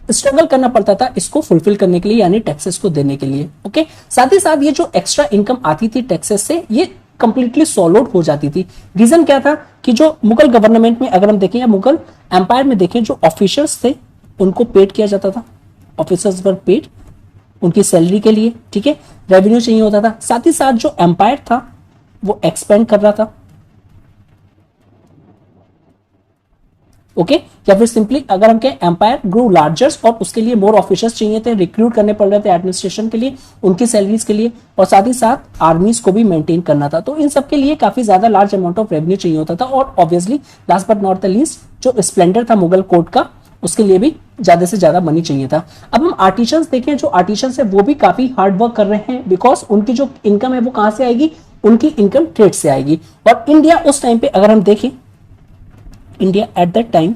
स्ट्रगल करना पड़ता था इसको फुलफिल करने के लिए, यानी टैक्सेस को देने के लिए। ओके, साथ ही साथ ये जो एक्स्ट्रा इनकम आती थी टैक्सेस से ये कंप्लीटली सॉल्व आउट हो जाती थी। रीजन क्या था कि जो मुगल गवर्नमेंट में अगर हम देखें या मुगल एम्पायर में देखें, जो ऑफिसर्स थे उनको पेड किया जाता था, ऑफिसर्स वर पेड उनकी सैलरी के लिए, ठीक है, रेवेन्यू चाहिए होता था। साथ ही साथ जो एम्पायर था वो एक्सपेंड कर रहा था। ओके, या फिर सिंपली अगर हम कहें एम्पायर ग्रो लार्जर और उसके लिए मोर ऑफिसर्स चाहिए थे, रिक्रूट करने पड़ रहे थे एडमिनिस्ट्रेशन के लिए, उनकी सैलरीज के लिए, और साथ ही साथ आर्मीज को भी मेंटेन करना था। तो इन सब के लिए काफी ज्यादा लार्ज अमाउंट ऑफ रेवेन्यू चाहिए होता था और obviously last but not the least जो स्प्लेंडर था मुगल कोर्ट का उसके लिए भी ज्यादा से ज्यादा मनी चाहिए था। अब हम आर्टिशंस देखें, जो आर्टिशंस है वो भी काफी हार्ड वर्क कर रहे हैं बिकॉज उनकी जो इनकम है वो कहां से आएगी? उनकी इनकम ट्रेड से आएगी। और इंडिया उस टाइम पे अगर हम देखें, इंडिया एट दैट टाइम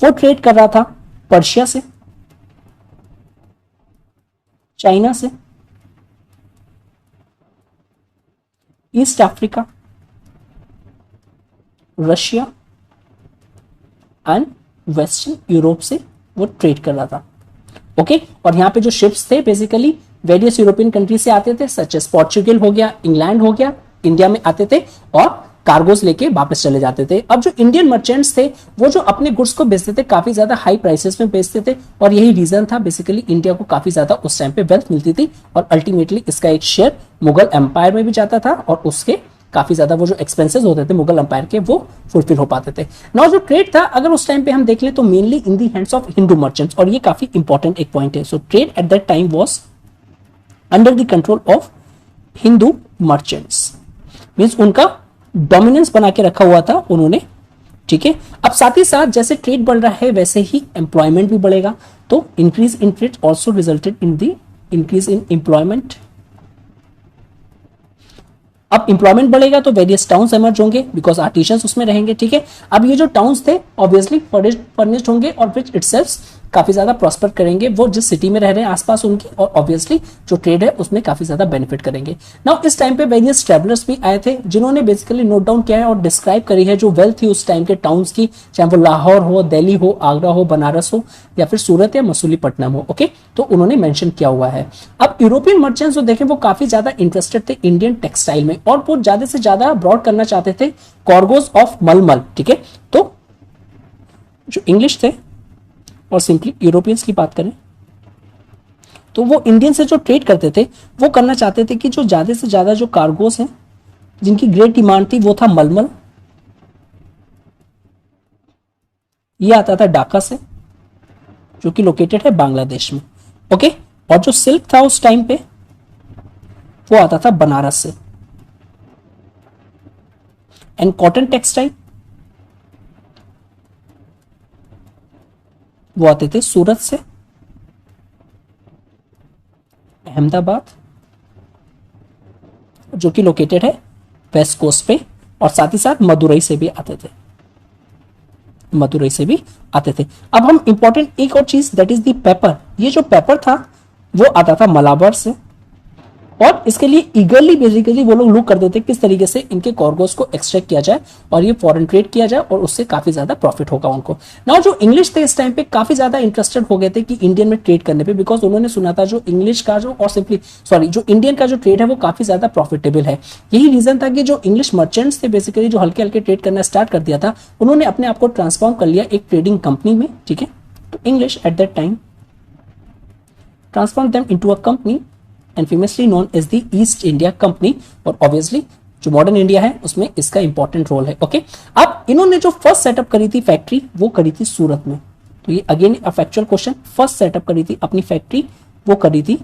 वो ट्रेड कर रहा था पर्शिया से, चाइना से, east Africa, Russia and western Europe से वो ट्रेड कर रहा था। ओके, और यहां पे जो शिप्स थे बेसिकली वेरियस यूरोपियन कंट्री से आते थे, सच एज पोर्चुगल हो गया, इंग्लैंड हो गया, इंडिया में आते थे और कार्गोस लेके वापस चले जाते थे। अब जो इंडियन मर्चेंट्स थे वो जो अपने गुड्स को बेचते थे काफी ज्यादा हाई प्राइसेस में बेचते थे और यही रीजन था बेसिकली इंडिया को काफी ज्यादा उस टाइम पे वेल्थ मिलती थी और अल्टीमेटली इसका एक शेयर मुगल एम्पायर में भी जाता था और उसके काफी ज्यादा वो जो एक्सपेंसेस होते थे मुगल एम्पायर के वो फुलफिल हो पाते थे। नाउ जो ट्रेड था अगर उस टाइम पे हम देख ले तो mainly in the hands of Hindu merchants और ये काफी इंपॉर्टेंट एक पॉइंट है। So trade at that time was under the control of Hindu merchants, means उनका डोमिनेंस बना के रखा हुआ था उन्होंने ठीक है। अब साथ ही साथ जैसे ट्रेड बढ़ रहा है वैसे ही एम्प्लॉयमेंट भी बढ़ेगा, तो increase in trade also resulted in the increase in employment. अब इंप्लॉयमेंट बढ़ेगा तो वेरियस टाउन्स एमर्ज होंगे बिकॉज आर्टिशियंस उसमें रहेंगे, ठीक है। अब ये जो टाउन्स थे ऑब्वियसली फर्निश्ड होंगे और विच इटसेल्फ काफी ज्यादा प्रॉस्पर करेंगे, वो जिस सिटी में रह रहे हैं आसपास उनकी, और ऑब्वियसली जो ट्रेड है उसमें काफी ज्यादा बेनिफिट करेंगे। नाउ इस टाइम पे वेरियस ट्रैवलर्स भी आए थे जिन्होंने बेसिकली नोट डाउन किया है और डिस्क्राइब करी है जो वेल्थ थी उस टाइम के टाउन्स की, चाहे वो लाहौर हो, दिल्ली हो, आगरा हो, बनारस हो, या फिर सूरत या मसूलीपट्टनम हो, ओके, तो उन्होंने मेंशन किया हुआ है। अब यूरोपियन मर्चेंट्स जो देखें वो काफी ज्यादा इंटरेस्टेड थे इंडियन टेक्सटाइल में और वो ज्यादा से ज्यादा ब्रॉड करना चाहते थे कार्गोज ऑफ मलमल, ठीक है। तो जो इंग्लिश थे और सिंपली यूरोपियंस की बात करें तो वो इंडियन से जो ट्रेड करते थे वो करना चाहते थे कि जो ज्यादा से ज्यादा जो कार्गोस हैं जिनकी ग्रेट डिमांड थी वो था मलमल, ये आता था ढाका से जो कि लोकेटेड है बांग्लादेश में, ओके। और जो सिल्क था उस टाइम पे वो आता था बनारस से, एंड कॉटन टेक्सटाइल वो आते थे सूरत से, अहमदाबाद जो कि लोकेटेड है वेस्ट कोस्ट पे, और साथ ही साथ मदुरई से भी आते थे, मदुरई से भी आते थे। अब हम इंपॉर्टेंट एक और चीज दैट इज द पेपर, ये जो पेपर था वो आता था मलाबार से, और इसके लिए ईगरली बेसिकली वो लोग लुक करते थे किस तरीके से इनके कार्गोस को एक्सट्रैक्ट किया जाए और ये फॉरेन ट्रेड किया जाए और उससे काफी ज्यादा प्रॉफिट होगा उनको। नाउ जो इंग्लिश थे इस टाइम पे काफी ज्यादा इंटरेस्टेड हो गए थे कि इंडियन में ट्रेड करने पे, बिकॉज उन्होंने सुना था जो इंग्लिश का जो और सिंपली सॉरी जो इंडियन का जो ट्रेड है वो काफी ज्यादा प्रॉफिटेबल है। यही रीजन था कि जो इंग्लिश मर्चेंट्स थे बेसिकली जो हल्के हल्के ट्रेड करना स्टार्ट कर दिया था, उन्होंने अपने आप को ट्रांसफॉर्म कर लिया एक ट्रेडिंग कंपनी में, ठीक है। तो English at that time transform them into a company and famously known as the East India company, और ऑब्वियसली जो मॉडर्न इंडिया है उसमें इसका इंपॉर्टेंट रोल है, ओके। अब इन्होंने जो फर्स्ट सेटअप करी थी फैक्ट्री वो करी थी सूरत में, तो ये again a factual question, first set up करी थी अपनी फैक्ट्री वो करी थी,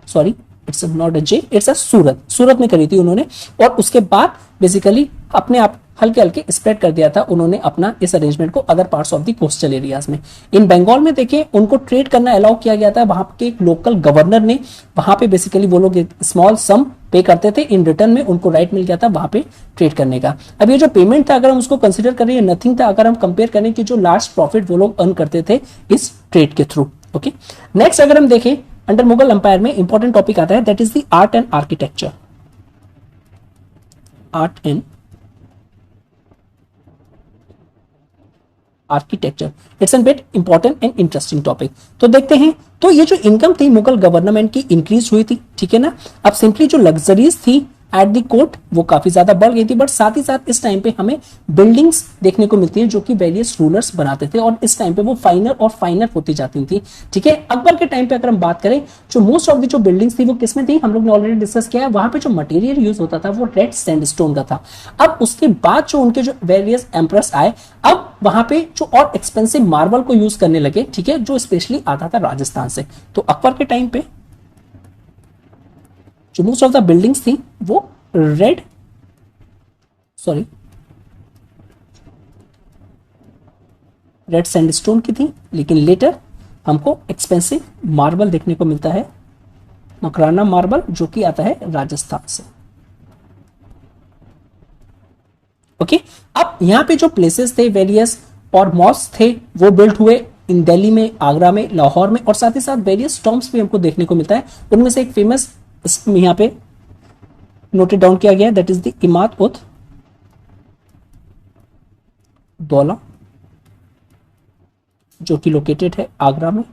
sorry it's not a J, it's a Surat, Surat में करी थी उन्होंने, और उसके बाद बेसिकली अपने आप हल्के हल्के स्प्रेड कर दिया था उन्होंने अपना इस अरेंजमेंट को other parts of the coastal areas में। इन बंगाल में देखें उनको ट्रेड करना अलाउ किया गया था, वहां के एक लोकल गवर्नर ने, वहां पे बेसिकली वो लोग स्मॉल सम पे करते थे, इन रिटर्न में उनको राइट मिल गया था वहां पे ट्रेड करने का। अब ये जो पेमेंट था अगर हम उसको कंसिडर करें नथिंग था अगर हम कंपेयर करें कि जो लार्ज प्रॉफिट वो लोग अर्न करते थे इस ट्रेड के थ्रू, ओके। नेक्स्ट अगर हम देखें अंडर मुगल एम्पायर में इंपॉर्टेंट टॉपिक आता है that is the art and architecture, art and architecture, it's an bit important and interesting topic. तो देखते हैं, तो ये जो इनकम थी मुगल गवर्नमेंट की इंक्रीज हुई थी, ठीक है ना। अब सिंपली जो लग्जरीज थी एट द कोर्ट वो काफी ज्यादा बढ़ गई थी, बट साथ ही साथ इस टाइम पे हमें बिल्डिंग्स देखने को मिलती है जो कि वेरियस रूलर्स बनाते थे, और इस टाइम पे वो फाइनर और फाइनर होती जाती थी, ठीक है। अकबर के टाइम पे अगर हम बात करें जो मोस्ट ऑफ द जो बिल्डिंग्स थी वो किसमें थी, हम लोग ने ऑलरेडी डिस्कस किया है, वहां पे जो मटेरियल यूज होता था वो रेड सैंडस्टोन का था। अब उसके बाद जो उनके जो वेरियस एम्प्रेस आए, अब वहां पे जो और एक्सपेंसिव मार्बल को यूज करने लगे, ठीक है, जो स्पेशली आता था राजस्थान से। तो अकबर के टाइम पे जो मोस्ट ऑफ द बिल्डिंग्स थी वो रेड सैंडस्टोन की थी, लेकिन लेटर हमको एक्सपेंसिव मार्बल देखने को मिलता है, मकराना मार्बल, जो कि आता है राजस्थान से, ओके। अब यहां पे जो प्लेसेस थे वेरियस और मॉस्क थे वो बिल्ट हुए इन दिल्ली में, आगरा में, लाहौर में, और साथ ही साथ वेरियस टॉम्ब्स भी हमको देखने को मिलता है। उनमें से एक फेमस यहां पे नोटेड डाउन किया गया that is the Imad ud Daula जो कि लोकेटेड है आगरा में।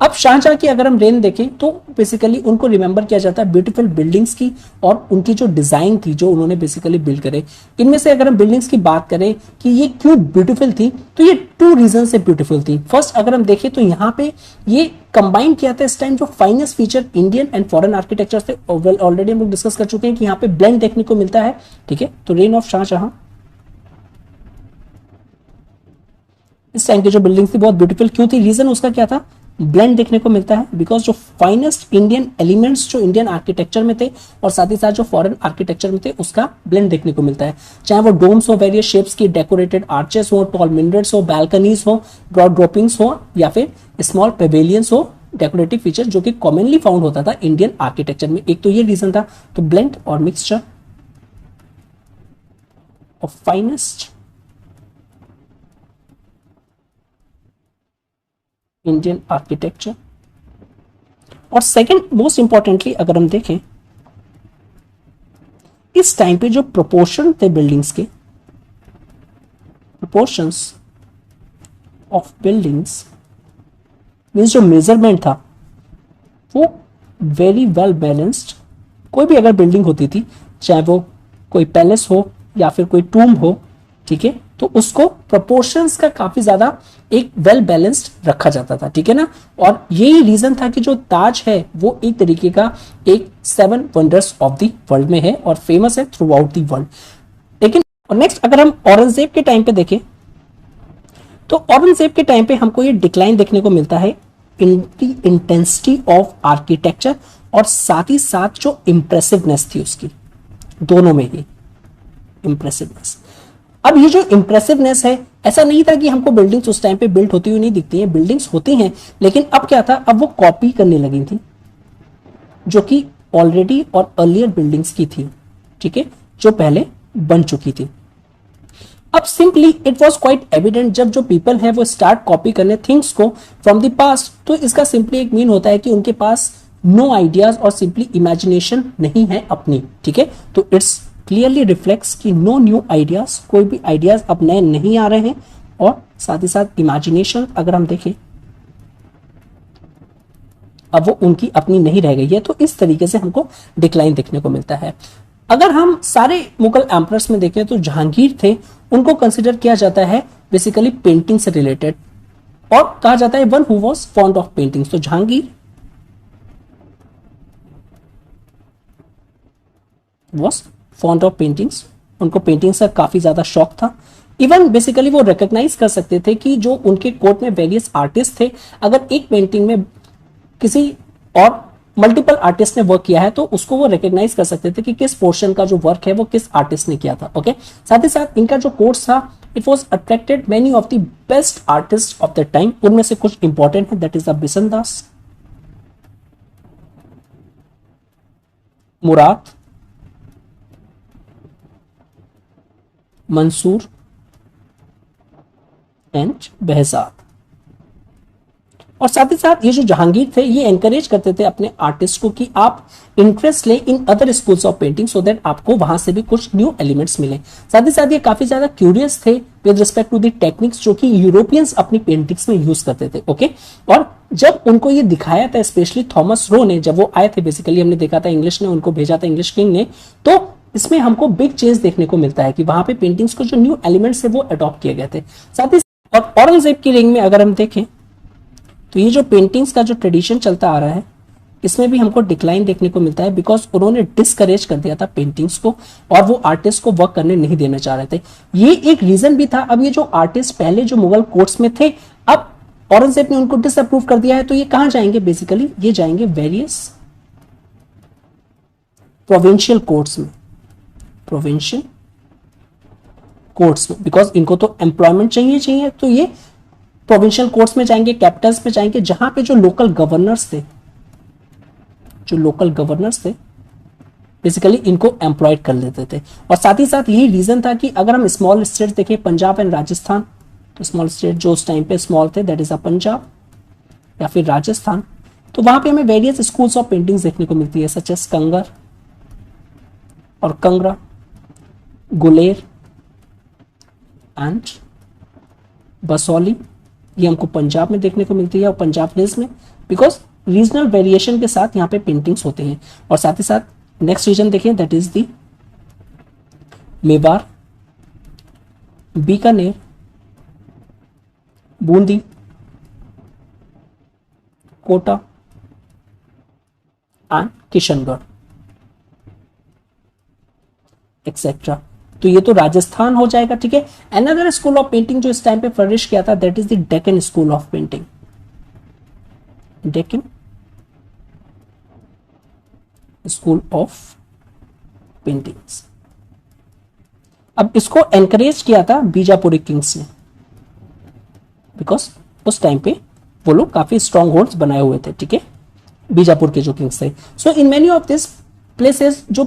अब शाहजहां की अगर हम रेन देखें तो बेसिकली उनको रिमेंबर किया जाता है ब्यूटीफुल बिल्डिंग्स की और उनकी जो डिजाइन थी जो उन्होंने बेसिकली बिल्ड करे। इनमें से अगर हम बिल्डिंग्स की बात करें कि ये क्यों ब्यूटीफुल थी, तो ये 2 रीजन से ब्यूटीफुल थी। फर्स्ट अगर हम देखें तो यहाँ पे ये कंबाइन किया था इस टाइम जो finest feature Indian and foreign architecture थे, ऑलरेडी हम लोग डिस्कस कर चुके हैं कि यहाँ पे ब्लेंड देखने को मिलता है, ठीक है। तो रेन ऑफ शाहजहां इस टाइम की जो बिल्डिंग थी बहुत ब्यूटीफुल क्यों थी, रीजन उसका क्या था, ब्लेंड देखने को मिलता है, बिकॉज जो फाइनेस्ट इंडियन एलिमेंट्स जो इंडियन आर्किटेक्चर में थे और साथ ही साथ जो फॉरेन आर्किटेक्चर में थे उसका ब्लेंड देखने को मिलता है, चाहे वो डोम्स हो, वेरियस शेप्स की डेकोरेटेड आर्चेस हो, टॉल मिनरेट्स हो, बैल्कनीज हो, ब्रॉड ड्रॉपिंग्स हो, या फिर स्मॉल पेवेलियंस हो, डेकोरेटिव फीचर जो कि कॉमनली फाउंड होता था इंडियन आर्किटेक्चर में। एक तो ये रीजन था, तो ब्लेंड और mixture of finest Indian architecture. और सेकंड मोस्ट इंपॉर्टेंटली अगर हम देखें, इस टाइम पे जो प्रोपोर्शन थे बिल्डिंग्स के, प्रोपोर्शंस ऑफ बिल्डिंग्स मीन्स जो मेजरमेंट था वो वेरी वेल बैलेंस्ड। कोई भी अगर बिल्डिंग होती थी, चाहे वो कोई पैलेस हो या फिर कोई टूम हो, ठीक है, तो उसको प्रोपोर्शंस का काफी ज्यादा एक वेल बैलेंस्ड रखा जाता था, ठीक है ना। और यही रीजन था कि जो ताज है वो एक तरीके का एक 7 वंडर्स ऑफ द वर्ल्ड में है और फेमस है थ्रू आउट द वर्ल्ड। लेकिन नेक्स्ट अगर हम औरंगजेब के टाइम पे देखें, तो औरंगजेब के टाइम पे हमको ये डिक्लाइन देखने को मिलता है इन दी इंटेंसिटी ऑफ आर्किटेक्चर और साथ ही साथ जो इंप्रेसिवनेस थी उसकी, दोनों में ही इंप्रेसिवनेस। अब ये जो इंप्रेसिवनेस है, ऐसा नहीं था कि हमको बिल्डिंग्स उस टाइम पे बिल्ड होती हुई नहीं दिखती हैं, बिल्डिंग्स होती हैं, लेकिन अब क्या था, अब वो कॉपी करने लगी थी जो कि ऑलरेडी और अर्लियर बिल्डिंग्स की थी, ठीक है, जो पहले बन चुकी थी। अब simply it was quite evident, जब जो पीपल है वो स्टार्ट कॉपी करने थिंग्स को फ्रॉम द पास्ट, तो इसका सिंपली एक मीन होता है कि उनके पास नो आइडियाज और सिंपली इमेजिनेशन नहीं है अपनी, ठीक है। तो इट्स क्लियरली रिफ्लेक्ट्स कि नो न्यू आइडियाज, कोई भी आइडियाज अब नए नहीं आ रहे हैं, और साथ ही साथ इमेजिनेशन अगर हम देखें अब वो उनकी अपनी नहीं रह गई है। तो इस तरीके से हमको डिक्लाइन देखने को मिलता है। अगर हम सारे मुगल एम्परर्स में देखें तो जहांगीर थे, उनको कंसिडर किया जाता है बेसिकली पेंटिंग से रिलेटेड, और कहा जाता है one who was fond of paintings. तो Jahangir was fond of paintings, उनको पेंटिंग्स का काफी ज्यादा शौक था। इवन बेसिकली वो रिकॉग्नाइज कर सकते थे कि जो उनके कोर्ट में वेरियस आर्टिस्ट थे, अगर एक पेंटिंग में किसी और मल्टीपल आर्टिस्ट ने वर्क किया है तो उसको वो रिकॉग्नाइज कर सकते थे कि किस पोर्शन का जो वर्क है वो किस आर्टिस्ट ने किया था। ओके, साथ ही साथ इनका जो कोर्स था, it was attracted many of the best artist of the time. उनमें से कुछ इंपॉर्टेंट है, that is the Bishan Das, Murad, Mansur and behzad। और साथ ही साथ ये जो जहांगीर थे ये एनकरेज करते थे अपने आर्टिस्ट को कि आप इंटरेस्ट लें in other schools of painting, so that आपको वहां से भी कुछ न्यू एलिमेंट्स मिले। साथ ही साथ ये काफी ज्यादा क्यूरियस थे with respect to the techniques जो कि यूरोपियंस अपनी पेंटिंग्स में यूज करते थे। ओके, और जब उनको ये दिखाया था, स्पेशली थॉमस रो ने, जब वो आए थे, बेसिकली हमने देखा था इंग्लिश ने उनको भेजा था, इंग्लिश किंग ने, तो इसमें हमको बिग चेंज देखने को मिलता है कि वहां पे पेंटिंग्स को जो न्यू एलिमेंट्स है वो अडॉप्ट किए गए थे। साथ ही और औरंगजेब की रेंज में अगर हम देखें तो ये जो पेंटिंग्स का जो ट्रेडिशन चलता आ रहा है, इसमें भी हमको डिक्लाइन देखने को मिलता है, बिकॉज उन्होंने डिस्करेज कर दिया था पेंटिंग्स को और वो आर्टिस्ट को वर्क करने नहीं देना चाह रहे थे। ये एक रीजन भी था। अब ये जो आर्टिस्ट पहले जो मुगल कोर्ट्स में थे, अब औरंगजेब ने उनको डिसअप्रूव कर दिया है, तो ये कहां जाएंगे, बेसिकली ये जाएंगे वेरियस प्रोविंशियल कोर्ट्स में, प्रोविंशियल कोर्ट्स में, बिकॉज इनको तो एम्प्लॉयमेंट चाहिए, तो ये प्रोविंशियल कोर्ट्स में जाएंगे, कैपिटल्स में जाएंगे, जहां पे जो लोकल गवर्नर्स थे, बेसिकली इनको एम्प्लॉयड कर लेते थे। और साथ ही साथ यही रीजन था कि अगर हम स्मॉल स्टेट देखें, पंजाब एंड राजस्थान, तो स्मॉल स्टेट जो उस टाइम पे स्मॉल थे, दैट इज अ पंजाब या फिर राजस्थान, तो वहां पे हमें वेरियस स्कूल्स ऑफ पेंटिंग्स देखने को मिलती है, सच एज कंगर और कंगरा, गुलेर एंड बसौली। ये हमको पंजाब में देखने को मिलती है और पंजाब हिल्स में, बिकॉज रीजनल वेरिएशन के साथ यहाँ पे पेंटिंग्स होते हैं। और साथ ही साथ नेक्स्ट रीजन देखें, that is the Mewar, Bikaner, Bundi, Kota and Kishangarh etcetera. तो ये तो राजस्थान हो जाएगा, ठीक है। अनदर स्कूल ऑफ पेंटिंग जो इस टाइम पे फ्लरिश किया था, that is the Deccan school of painting. Deccan school of paintings. अब इसको एनकरेज किया था बीजापुरी किंग्स ने, बिकॉज उस टाइम पे वो लोग काफी स्ट्रॉन्ग होल्ड्स बनाए हुए थे, ठीक है, बीजापुर के जो किंग्स थे। So in many of this places जो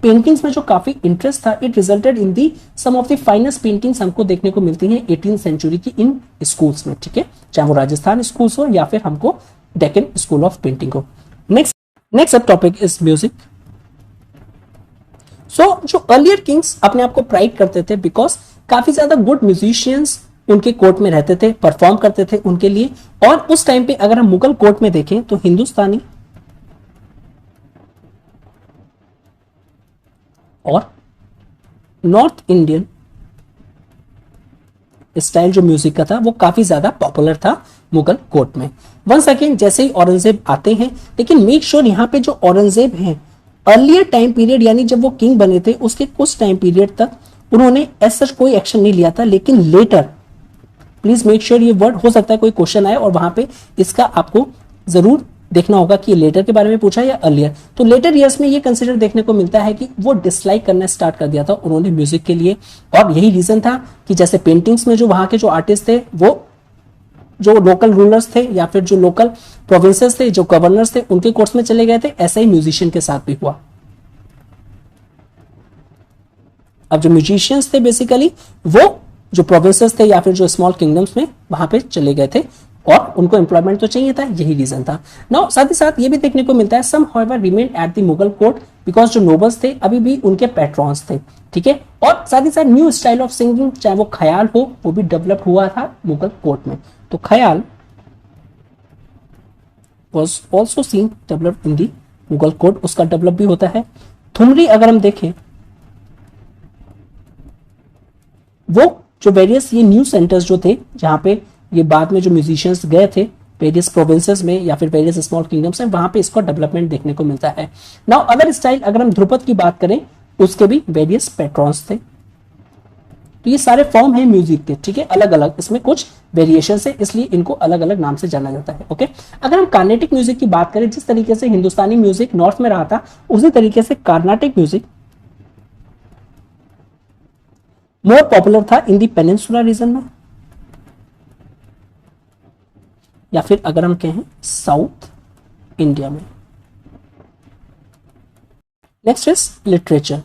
पेंटिंग्स में जो काफी इंटरेस्ट था, it resulted in the some of the finest paintings हमको देखने को मिलती हैं 18th सेंचुरी की इन स्कूल्स में, ठीक है, चाहे वो राजस्थान स्कूल्स हो या फिर हमको डेक्कन स्कूल ऑफ पेंटिंग हो। नेक्स्ट सब टॉपिक इज म्यूजिक। सो जो अर्लियर किंग्स अपने आप को प्राइड करते थे बिकॉज काफी ज्यादा गुड म्यूजिशियंस उनके कोर्ट में रहते थे, परफॉर्म करते थे उनके लिए। और उस टाइम पे अगर हम मुगल कोर्ट में देखें तो हिंदुस्तानी और नॉर्थ इंडियन स्टाइल जो म्यूजिक का था वो काफी ज्यादा पॉपुलर था मुगल कोर्ट में। वंस अगेन जैसे ही औरंगजेब आते हैं, लेकिन मेक श्योर यहां पे जो औरंगजेब हैं अर्लियर टाइम पीरियड यानी जब वो किंग बने थे उसके कुछ टाइम पीरियड तक उन्होंने ऐसा कोई एक्शन नहीं लिया था, लेकिन लेटर, प्लीज मेक श्योर ये वर्ड हो सकता है कोई क्वेश्चन आए और वहां पे इसका आपको जरूर देखना होगा कि लेटर के बारे में पूछा या अर्लियर। तो लेटर ईयर्स में ये कंसिडर देखने को मिलता है कि वो डिसलाइक करना स्टार्ट कर दिया था उन्होंने म्यूजिक के लिए। और यही रीजन था कि जैसे पेंटिंग्स में जो वहां के जो आर्टिस्ट थे वो जो लोकल रूलर्स थे या फिर जो लोकल प्रोविंसेस थे, जो गवर्नर्स थे, उनके कोर्स में चले गए थे, ऐसा ही म्यूजिशियन के साथ भी हुआ। अब जो म्यूजिशियंस थे बेसिकली वो जो प्रोविंसेस थे या फिर जो स्मॉल किंगडम्स में वहां पे चले गए थे और उनको एम्प्लॉयमेंट तो चाहिए था, यही रीजन था। नाउ साथ ही साथ ये भी देखने को मिलता है some however remained at the Mughal court because जो नोबल्स थे अभी भी उनके पैट्रॉन्स थे, ठीक है। और साथ ही साथ न्यू स्टाइल ऑफ सिंगिंग चाहे वो ख्याल हो वो भी डेवलप हुआ था मुगल कोर्ट में। तो ख्याल was also seen develop in the Mughal court, उसका डेवलप भी होता है। थुमरी अगर हम देखें वो जो वेरियस ये न्यू सेंटर्स जो थे जहां पे ये बाद में जो म्यूजिशियंस गए थे वेरियस प्रोविंसेस में या फिर वेरियस स्मॉल किंगडम्स में, वहां पे इसका डेवलपमेंट देखने को मिलता है। नाउ अदर स्टाइल अगर हम ध्रुपद की बात करें उसके भी वेरियस पैट्रॉन्स थे। तो ये सारे फॉर्म है म्यूजिक के, ठीक है, अलग अलग, इसमें कुछ वेरिएशन है इसलिए इनको अलग अलग नाम से जाना जाता है। ओके, अगर हम कार्नेटिक म्यूजिक की बात करें, जिस तरीके से हिंदुस्तानी म्यूजिक नॉर्थ में रहा था उसी तरीके से कार्नाटिक म्यूजिक मोर पॉपुलर था इन दी पेनिनसुला रीजन में, या फिर अगर हम कहें साउथ इंडिया में। Next is literature.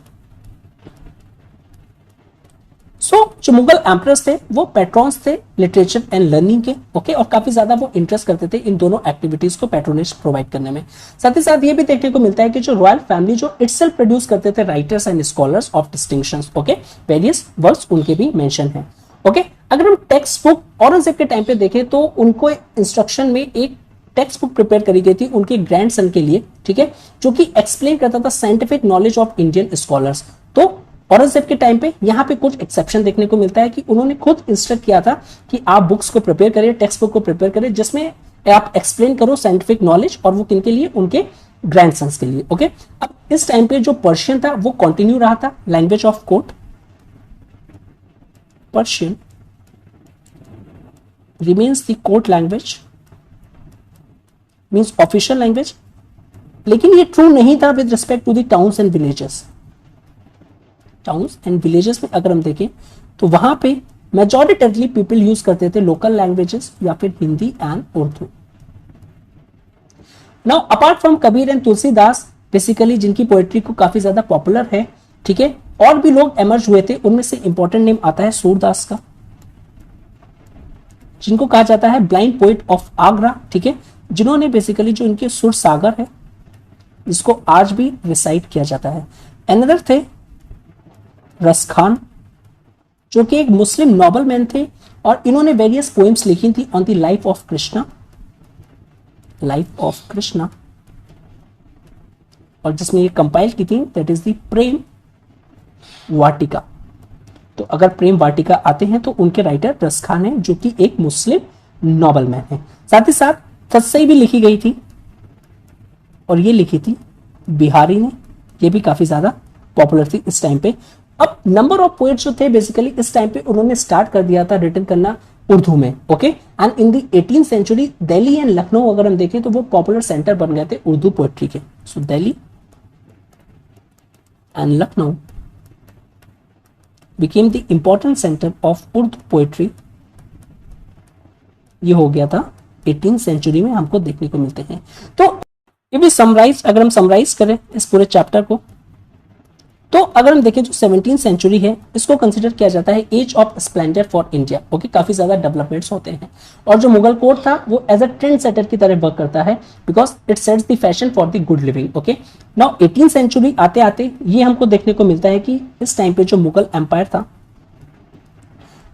सो जो मुगल एम्परर्स थे वो पैट्रॉन्स थे लिटरेचर एंड लर्निंग के, ओके, और काफी ज्यादा वो इंटरेस्ट करते थे इन दोनों एक्टिविटीज को पैट्रोनेज प्रोवाइड करने में। साथ ही साथ ये भी देखने को मिलता है कि जो रॉयल फैमिली जो इटसेल्फ प्रोड्यूस करते थे writers and scholars of distinctions, okay, various words उनके भी मेंशन है। ओके, अगर हम टेक्स्ट बुक औरंगजेब के टाइम पे देखें तो उनको इंस्ट्रक्शन में एक टेक्स्ट बुक प्रिपेयर करी गई थी उनके ग्रैंडसन के लिए, ठीक है, जो कि एक्सप्लेन करता था scientific knowledge of Indian scholars. तो औरंगजेब के टाइम पे यहाँ पे कुछ एक्सेप्शन देखने को मिलता है कि उन्होंने खुद इंस्ट्रक्ट किया था कि आप बुक्स को प्रिपेयर करिए, टेक्स्ट बुक को प्रिपेयर करिए जिसमें आप एक्सप्लेन करो साइंटिफिक नॉलेज, और वो किनके लिए, उनके ग्रैंडसन्स के लिए। ओके, अब इस टाइम पे जो पर्शियन था वो कंटिन्यू रहा था, language of court Persian remains the court language, means official language, लेकिन ये ट्रू नहीं था with respect to the towns and villages. Towns and villages में अगर हम देखें तो वहां पे मेजॉरिटरली पीपल यूज करते थे लोकल लैंग्वेजेस या फिर Hindi and Urdu. Now apart from Kabir and Tulsidas basically जिनकी पोएट्री को काफी ज्यादा पॉपुलर है, ठीक है, और भी लोग एमर्ज हुए थे, उनमें से इंपॉर्टेंट नेम आता है सूरदास का, जिनको कहा जाता है ब्लाइंड पोइट ऑफ आगरा, ठीक है, जिन्होंने बेसिकली जो इनके सुर सागर है जिसको आज भी रिसाइट किया जाता है। अनदर थे रसखान जो कि एक मुस्लिम नॉबल मैन थे और इन्होंने वेरियस पोएम्स लिखी थी on the life of Krishna, और जिसमें ये कंपाइल की थी दैट इज द प्रेम वाटिका। तो अगर प्रेम वाटिका आते हैं तो उनके राइटर रसखान है जो कि एक मुस्लिम नॉबल मैन है। साथ ही साथ सत्सई भी लिखी गई थी और ये लिखी थी बिहारी ने, ये भी काफी ज्यादा पॉपुलर थी इस टाइम पे। अब नंबर ऑफ पोएट्स जो थे बेसिकली इस टाइम पे उन्होंने स्टार्ट कर दिया था रिटन करना उर्दू में, okay. And in the 18th century Delhi and Lucknow अगर हम देखें तो वो पॉपुलर सेंटर बन गए थे उर्दू पोएट्री के। So Delhi and Lucknow became the important center of Urdu poetry. ये हो गया था 18th सेंचुरी में, हमको देखने को मिलते हैं। तो ये भी समराइज, अगर हम समराइज करें इस पूरे चैप्टर को, तो अगर हम देखें जो 17th सेंचुरी है इसको कंसिडर किया जाता है age of splendour for India, okay. काफी ज्यादा डेवलपमेंट्स होते हैं और जो मुगल कोर्ट था वो एज अ ट्रेंड सेटर की तरह वर्क करता है because it sets the fashion for the good living, okay. Now 18th century आते आते ये हमको देखने को मिलता है कि इस टाइम पे जो मुगल एम्पायर था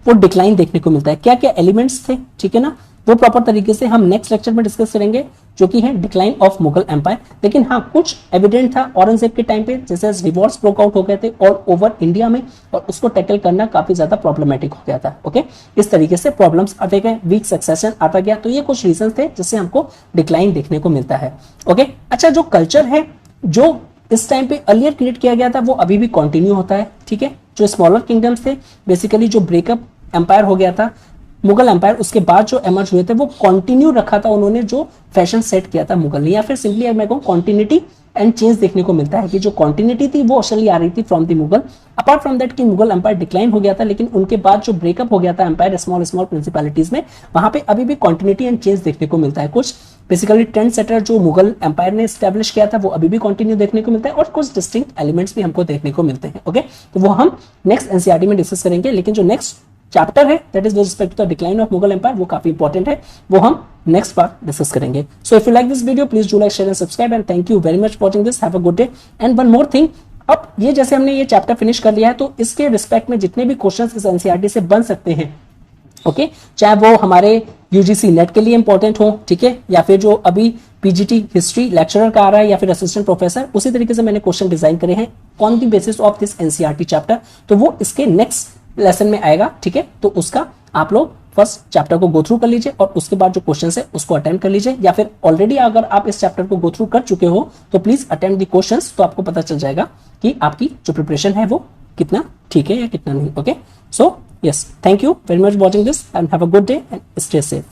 वो डिक्लाइन देखने को मिलता है। क्या क्या एलिमेंट्स थे, ठीक है ना, वो प्रॉपर तरीके से हम नेक्स्ट लेक्चर में डिस्कस करेंगे, जो कि है डिक्लाइन ऑफ मुगल एम्पायर। लेकिन हाँ, कुछ एविडेंट था औरंगजेब के टाइम पे, जैसे रिवॉल्ट्स ब्रोक आउट हो गए थे ऑल ओवर इंडिया में, और उसको टैकल करना काफी ज्यादा प्रॉब्लमेटिक हो गया था, ओके। इस तरीके से प्रॉब्लम्स आते गए, वीक सक्सेशन आता गया, तो ये कुछ रीजन थे जिससे हमको डिक्लाइन देखने को मिलता है, ओके। अच्छा, जो कल्चर है जो इस टाइम पे अर्लियर क्रिएट किया गया था वो अभी भी कंटिन्यू होता है, ठीक है। जो स्मॉलर किंगडम्स थे, बेसिकली जो ब्रेकअप एम्पायर हो गया था मुगल एम्पायर, उसके बाद जो एमर्ज हुए थे वो कंटिन्यू रखा था उन्होंने जो फैशन सेट किया था मुगल ने, या फिर सिंपली मैं कहूँ कॉन्टिन्यूटी एंड चेंज देखने को मिलता है कि जो कॉन्टिन्यूटी थी वो असली आ रही थी from the Mughal. Apart from that कि मुगल एम्पायर डिक्लाइन हो गया था, लेकिन उनके बाद जो ब्रेकअप हो गया था एम्पायर स्मॉल स्मॉल प्रिंसिपैलिटीज में, वहां पे अभी भी कॉन्टिन्यूटी एंड चेंज देखने को मिलता है। कुछ बेसिकली ट्रेंड सेटर जो मुगल एम्पायर ने स्टैब्लिश किया था वो अभी भी कंटिन्यू देखने को मिलता है, और कुछ डिस्टिंक्ट एलिमेंट्स भी हमको देखने को मिलते हैं, ओके। तो वो हम नेक्स्ट एनसीईआरटी में डिस्कस करेंगे, लेकिन जो नेक्स्ट चैप्टर है that is with respect to the decline of Mughal empire वो काफी इंपॉर्टेंट है, वो हम नेक्स्ट पार्ट डिस्कस करेंगे। So if you like this video please do like, share and subscribe, and thank you very much for watching this. Have a good day. And one more thing, अब ये जैसे हमने ये चैप्टर फिनिश कर लिया है तो इसके रिस्पेक्ट में जितने भी क्वेश्चंस इस एनसीईआरटी से बन सकते हैं, ओके, चाहे वो हमारे यूजीसी नेट के लिए इंपॉर्टेंट हो, ठीक है, या फिर जो अभी पीजीटी हिस्ट्री लेक्चरर का आ रहा है या फिर असिस्टेंट प्रोफेसर, उसी तरीके से मैंने क्वेश्चन डिजाइन करे हैं on the basis of this NCERT chapter. तो वो इसके नेक्स्ट लेसन में आएगा, ठीक है। तो उसका आप लोग फर्स्ट चैप्टर को गो थ्रू कर लीजिए और उसके बाद जो क्वेश्चन है उसको अटेम्प्ट कर लीजिए, या फिर ऑलरेडी अगर आप इस चैप्टर को गो थ्रू कर चुके हो तो प्लीज अटेम्प्ट द क्वेश्चंस, तो आपको पता चल जाएगा कि आपकी जो प्रिपरेशन है वो कितना ठीक है या कितना नहीं, okay. So yes, thank you very much watching this and have a good day and stay safe.